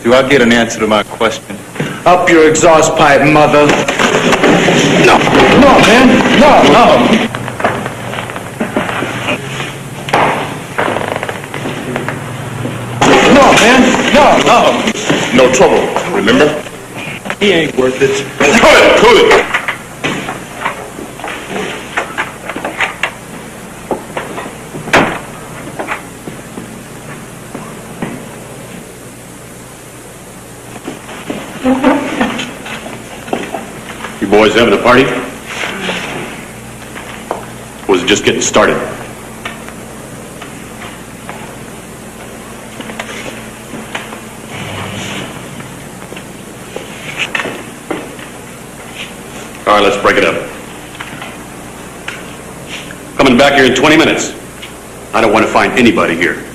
O: Do I get an answer to my question? Up your exhaust pipe, mother. No. No, man. No. No, man. No.
A: No trouble, remember?
O: He ain't worth it.
A: Cool it.
R: You boys having a party? Or was it just getting started? All right, let's break it up. Coming back here in 20 minutes. I don't want to find anybody here.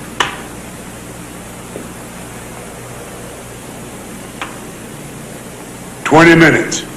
A: minutes.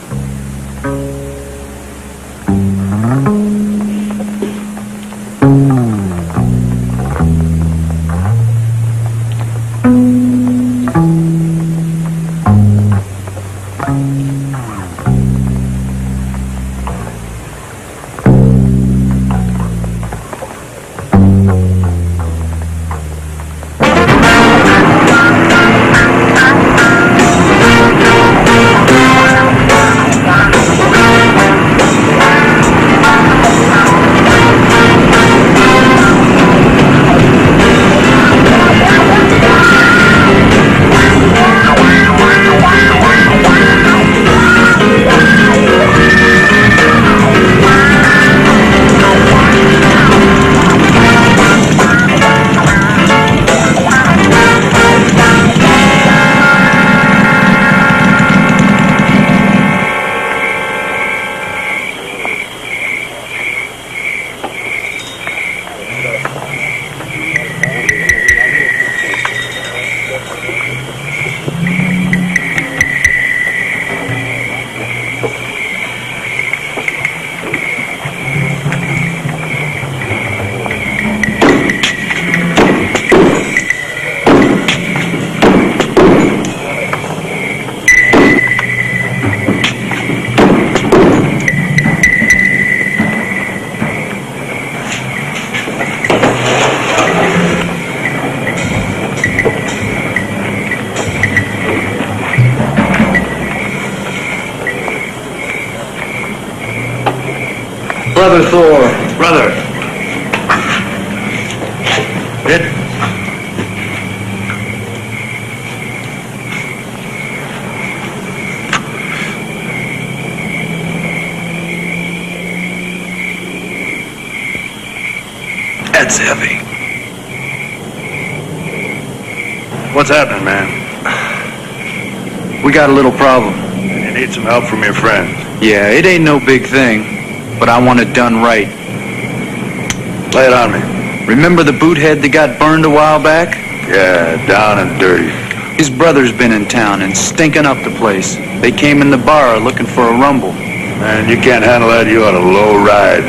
O: That's heavy.
D: What's happening, man?
O: We got a little problem.
D: You need some help from your friends.
O: Yeah, it ain't no big thing, but I want it done right.
D: Lay it on me.
O: Remember the boot-head that got burned a while back?
D: Yeah, down and dirty.
O: His brother's been in town and stinking up the place. They came in the bar looking for a rumble.
D: Man, you can't handle that. You ought to low ride.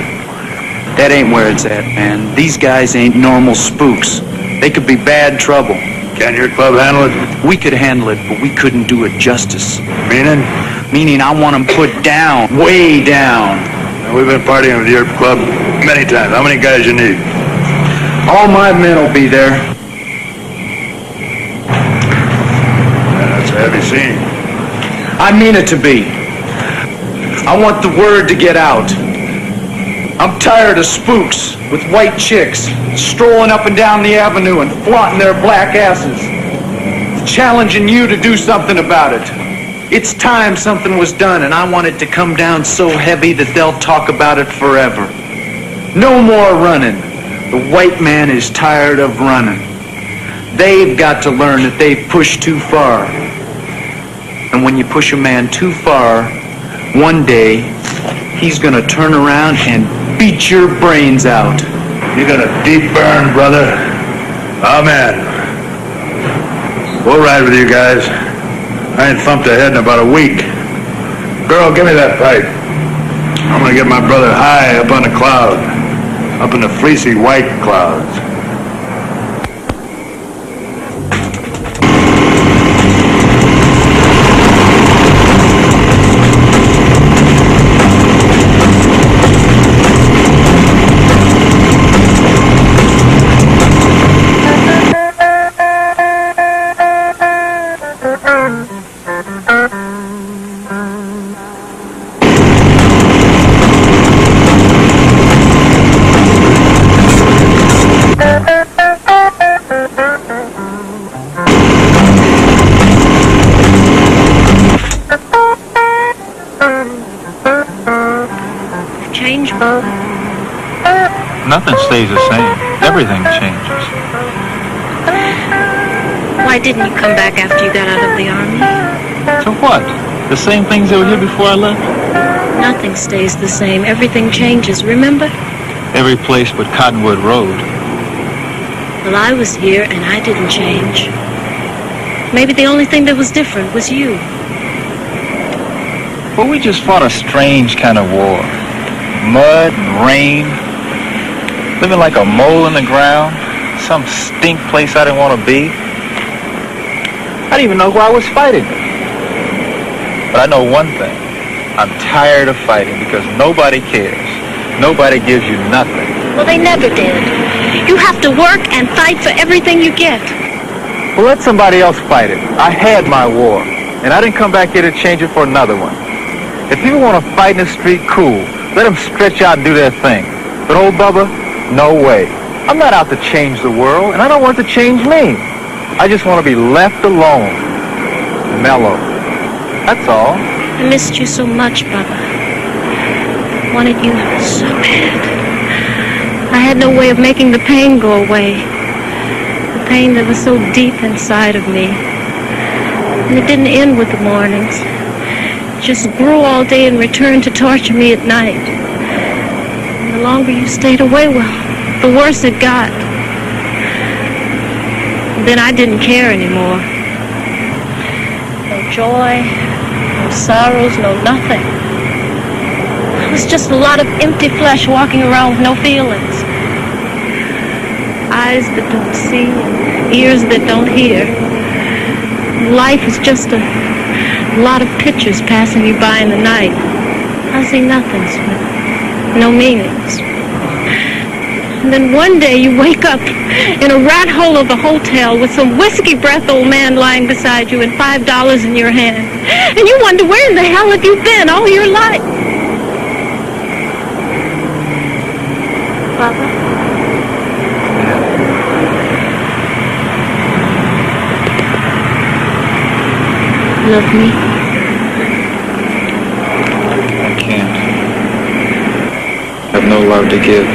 O: That ain't where it's at, man. These guys ain't normal spooks. They could be bad trouble.
D: Can your club handle it?
O: We could handle it, but we couldn't do it justice.
D: Meaning?
O: Meaning I want them put down, way down.
D: Now, we've been partying with your club many times. How many guys you need?
O: All my men will be there.
D: That's a heavy scene.
O: I mean it to be. I want the word to get out. I'm tired of spooks with white chicks strolling up and down the avenue and flaunting their black asses. Challenging you to do something about it. It's time something was done, and I want it to come down so heavy that they'll talk about it forever. No more running. The white man is tired of running. They've got to learn that they've pushed too far. And when you push a man too far, one day, he's gonna turn around and beat your brains out.
D: You're gonna deep burn, brother. Amen. We'll ride with you guys. I ain't thumped a head in about a week. Girl, give me that pipe. I'm gonna get my brother high up on the cloud. Up in the fleecy white clouds.
V: Nothing stays the same. Everything changes.
T: Why didn't you come back after you got out of the army?
V: So what? The same things that were here before I left?
T: Nothing stays the same. Everything changes, remember?
V: Every place but Cottonwood Road.
T: Well, I was here and I didn't change. Maybe the only thing that was different was you.
V: Well, we just fought a strange kind of war. Mud and rain. Living like a mole in the ground. Some stink place I didn't want to be. I didn't even know who I was fighting. But I know one thing. I'm tired of fighting because nobody cares. Nobody gives you nothing.
T: Well, they never did. You have to work and fight for everything you get.
V: Well, let somebody else fight it. I had my war, and I didn't come back here to change it for another one. If people want to fight in the street, cool. Let them stretch out and do their thing. But old Bubba, no way. I'm not out to change the world, and I don't want it to change me. I just want to be left alone. Mellow. That's all.
T: I missed you so much, Bubba. Wanted you so bad. I had no way of making the pain go away. The pain that was so deep inside of me. And it didn't end with the mornings. It just grew all day and returned to torture me at night. And the longer you stayed away, well, the worse it got. And then I didn't care anymore. No joy, no sorrows, no nothing. I was just a lot of empty flesh walking around with no feelings. Eyes that don't see, ears that don't hear. Life is just a lot of pictures passing you by in the night. I see nothings, but no meanings. And then one day you wake up in a rat hole of a hotel with some whiskey breath old man lying beside you and $5 in your hand. And you wonder, where in the hell have you been all your life? Papa? Love me?
V: I can't. I have no love to give.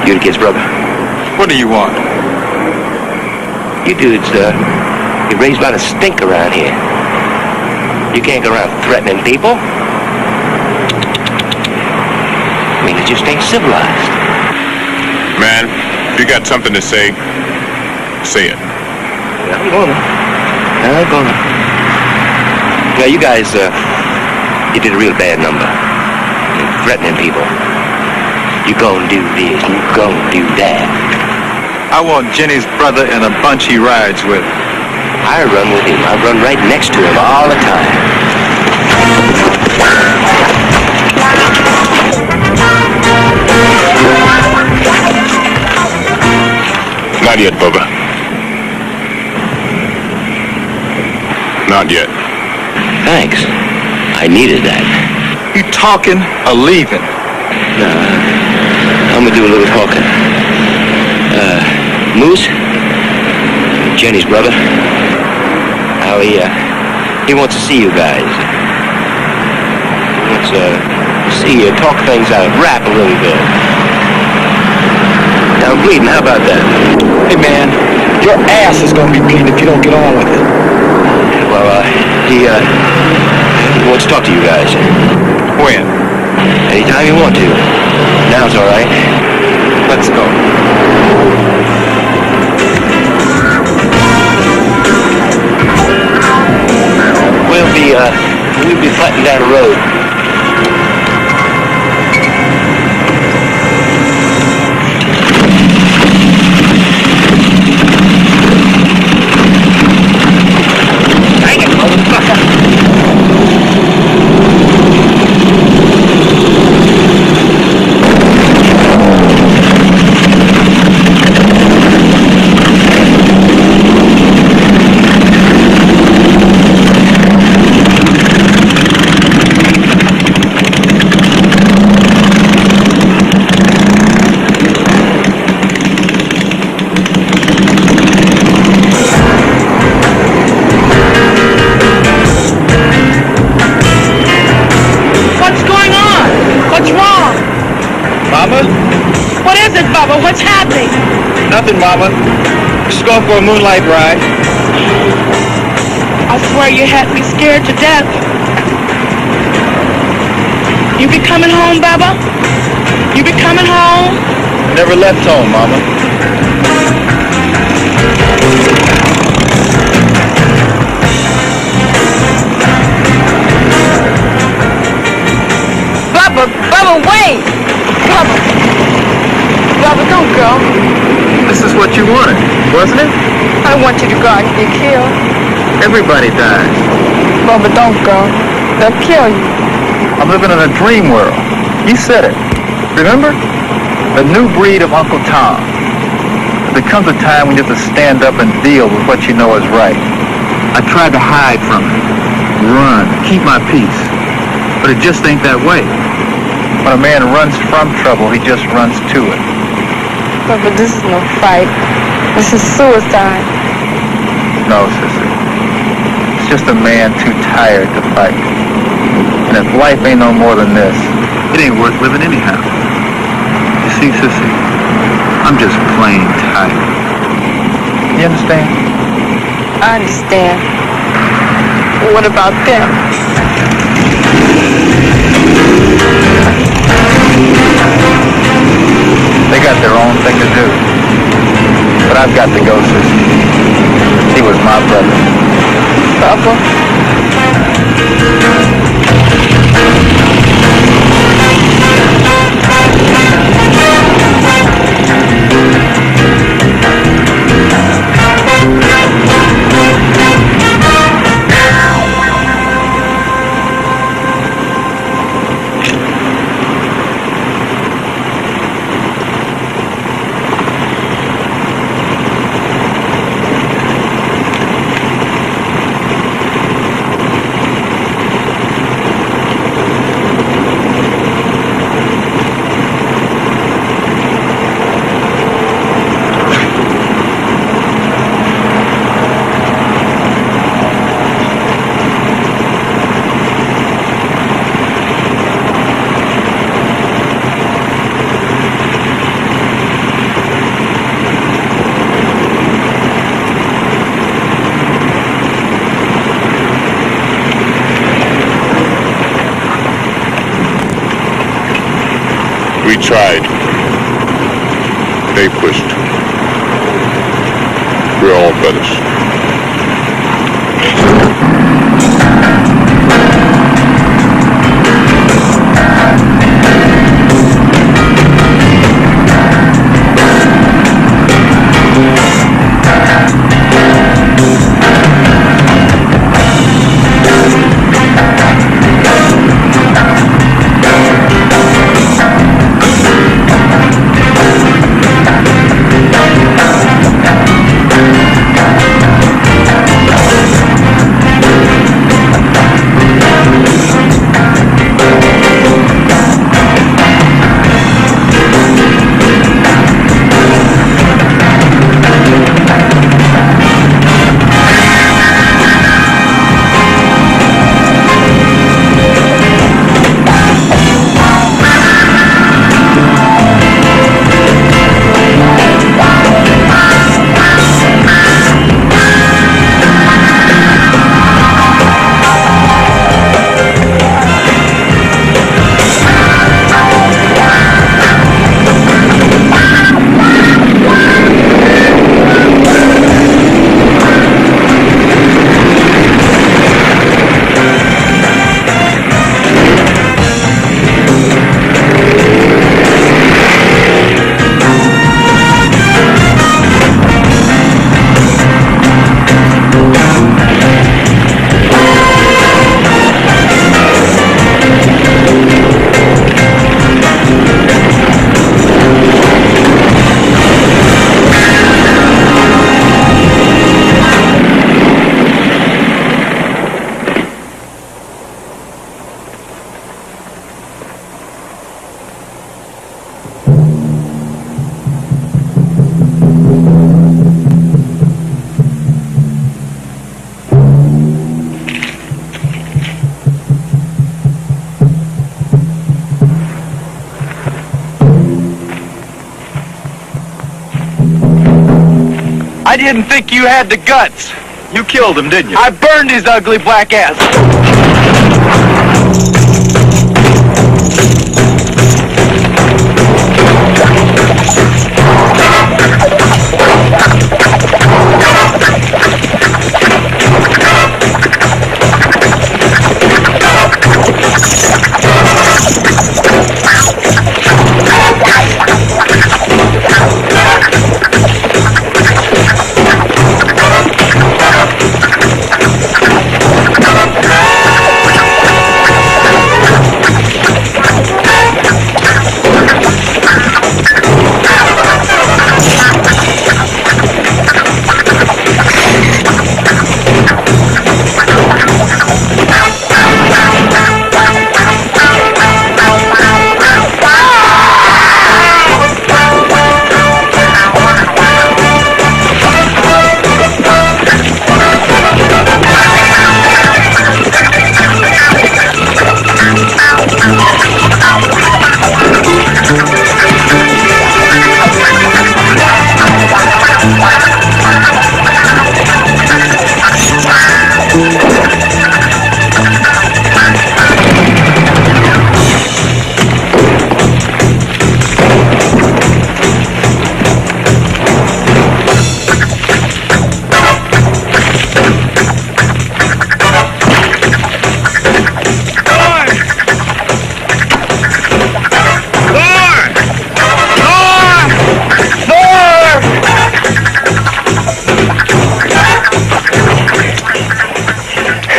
I: You the kid's brother.
V: What do you want?
I: You dudes, you raised about a stink around here. You can't go around threatening people. I mean, it just ain't civilized.
A: Man, if you got something to say it.
I: Yeah, I'm gonna. Yeah, you guys, you did a real bad number. You're threatening people. You gonna do this, you gonna do that.
V: I want Jenny's brother and a bunch he rides with.
I: I run with him. I run right next to him all the time.
A: Not yet, Bubba. Not yet.
I: Thanks. I needed that.
V: You talking or leaving?
I: Nah, I'm gonna do a little talking. Moose, Jenny's brother, how he wants to see you guys. He wants to see you talk things out, rap a little bit. Now, bleeding, how about that?
C: Hey, man, your ass is gonna be bleeding if you don't get on with it.
I: Well, he wants to talk to you guys.
V: When?
I: Anytime you want to. Now's all right. Let's go. We'll be fighting down the road. Dang it, motherfucker!
P: What's happening?
V: Nothing, Mama. Just going for a moonlight ride.
P: I swear you had me scared to death. You be coming home, Baba? You be coming home?
V: Never left home, Mama.
P: Baba, wait! Baba, don't go.
V: This is what you wanted, wasn't it?
P: I want you to go out and get killed.
V: Everybody dies.
P: Baba, don't go. They'll kill you.
V: I'm living in a dream world. You said it. Remember? The new breed of Uncle Tom. There comes a time when you have to stand up and deal with what you know is right. I tried to hide from it, run, keep my peace. But it just ain't that way. When a man runs from trouble, he just runs to it.
P: But this is no fight. This is suicide.
V: No, sissy. It's just a man too tired to fight. And if life ain't no more than this, it ain't worth living anyhow. You see, sissy, I'm just plain tired. You understand?
P: I understand. What about them?
V: They got their own thing to do. But I've got to go, sissy. He was my brother.
P: Papa?
A: We tried. They pushed. We're all brothers.
V: I didn't think you had the guts. You killed him, didn't you? I burned his ugly black ass.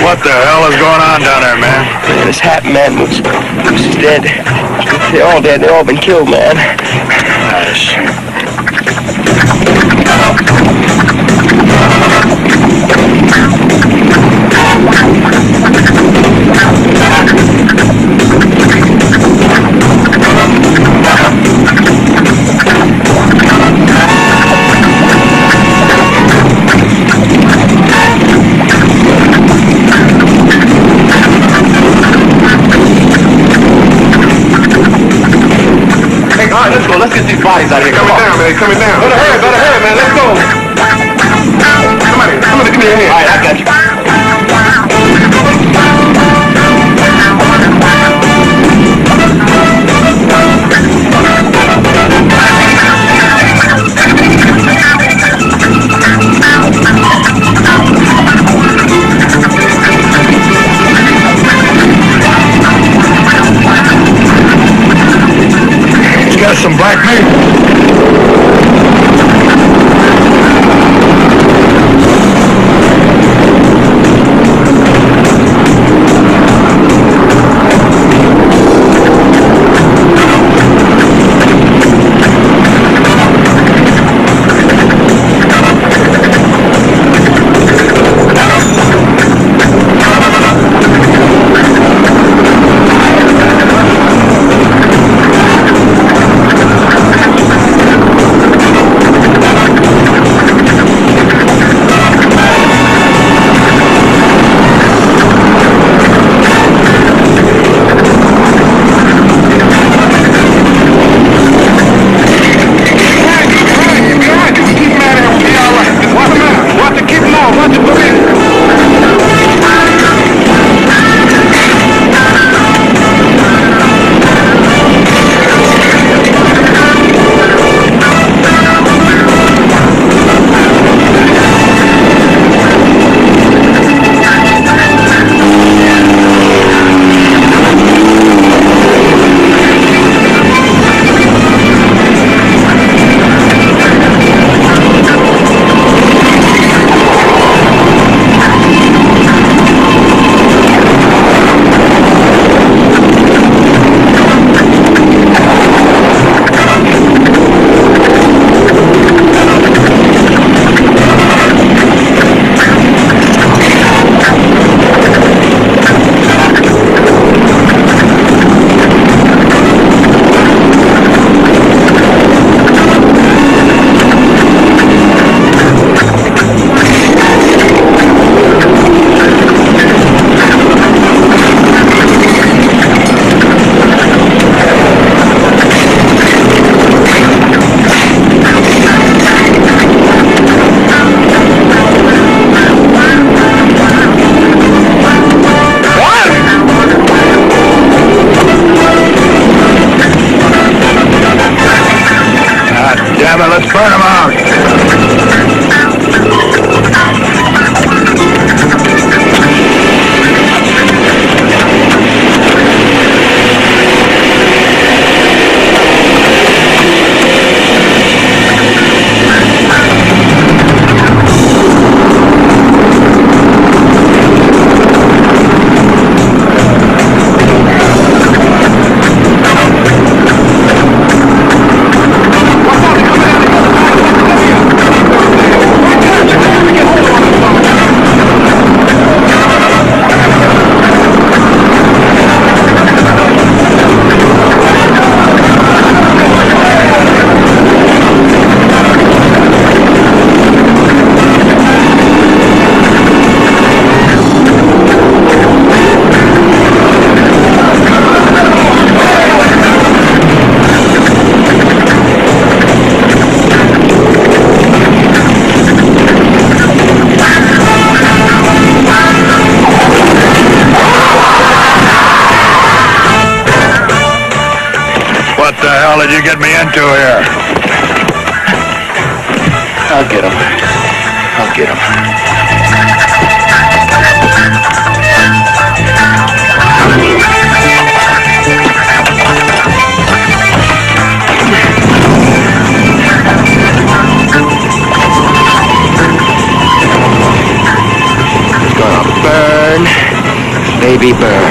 D: What the hell is going on down there, man?
I: This happened, man. Moose is dead. They're all dead. They've all been killed, man.
D: Gosh.
V: Let's get these bodies out of here.
M: Coming down, man. Coming down.
V: Better hurry, man. Let's go.
M: Somebody, give me a hand.
V: All right, I got you.
D: That's some black meat. Damn it, let's burn them out. What the hell did you get me into here?
O: I'll get him. I'll get him.
I: Gonna burn, baby, burn.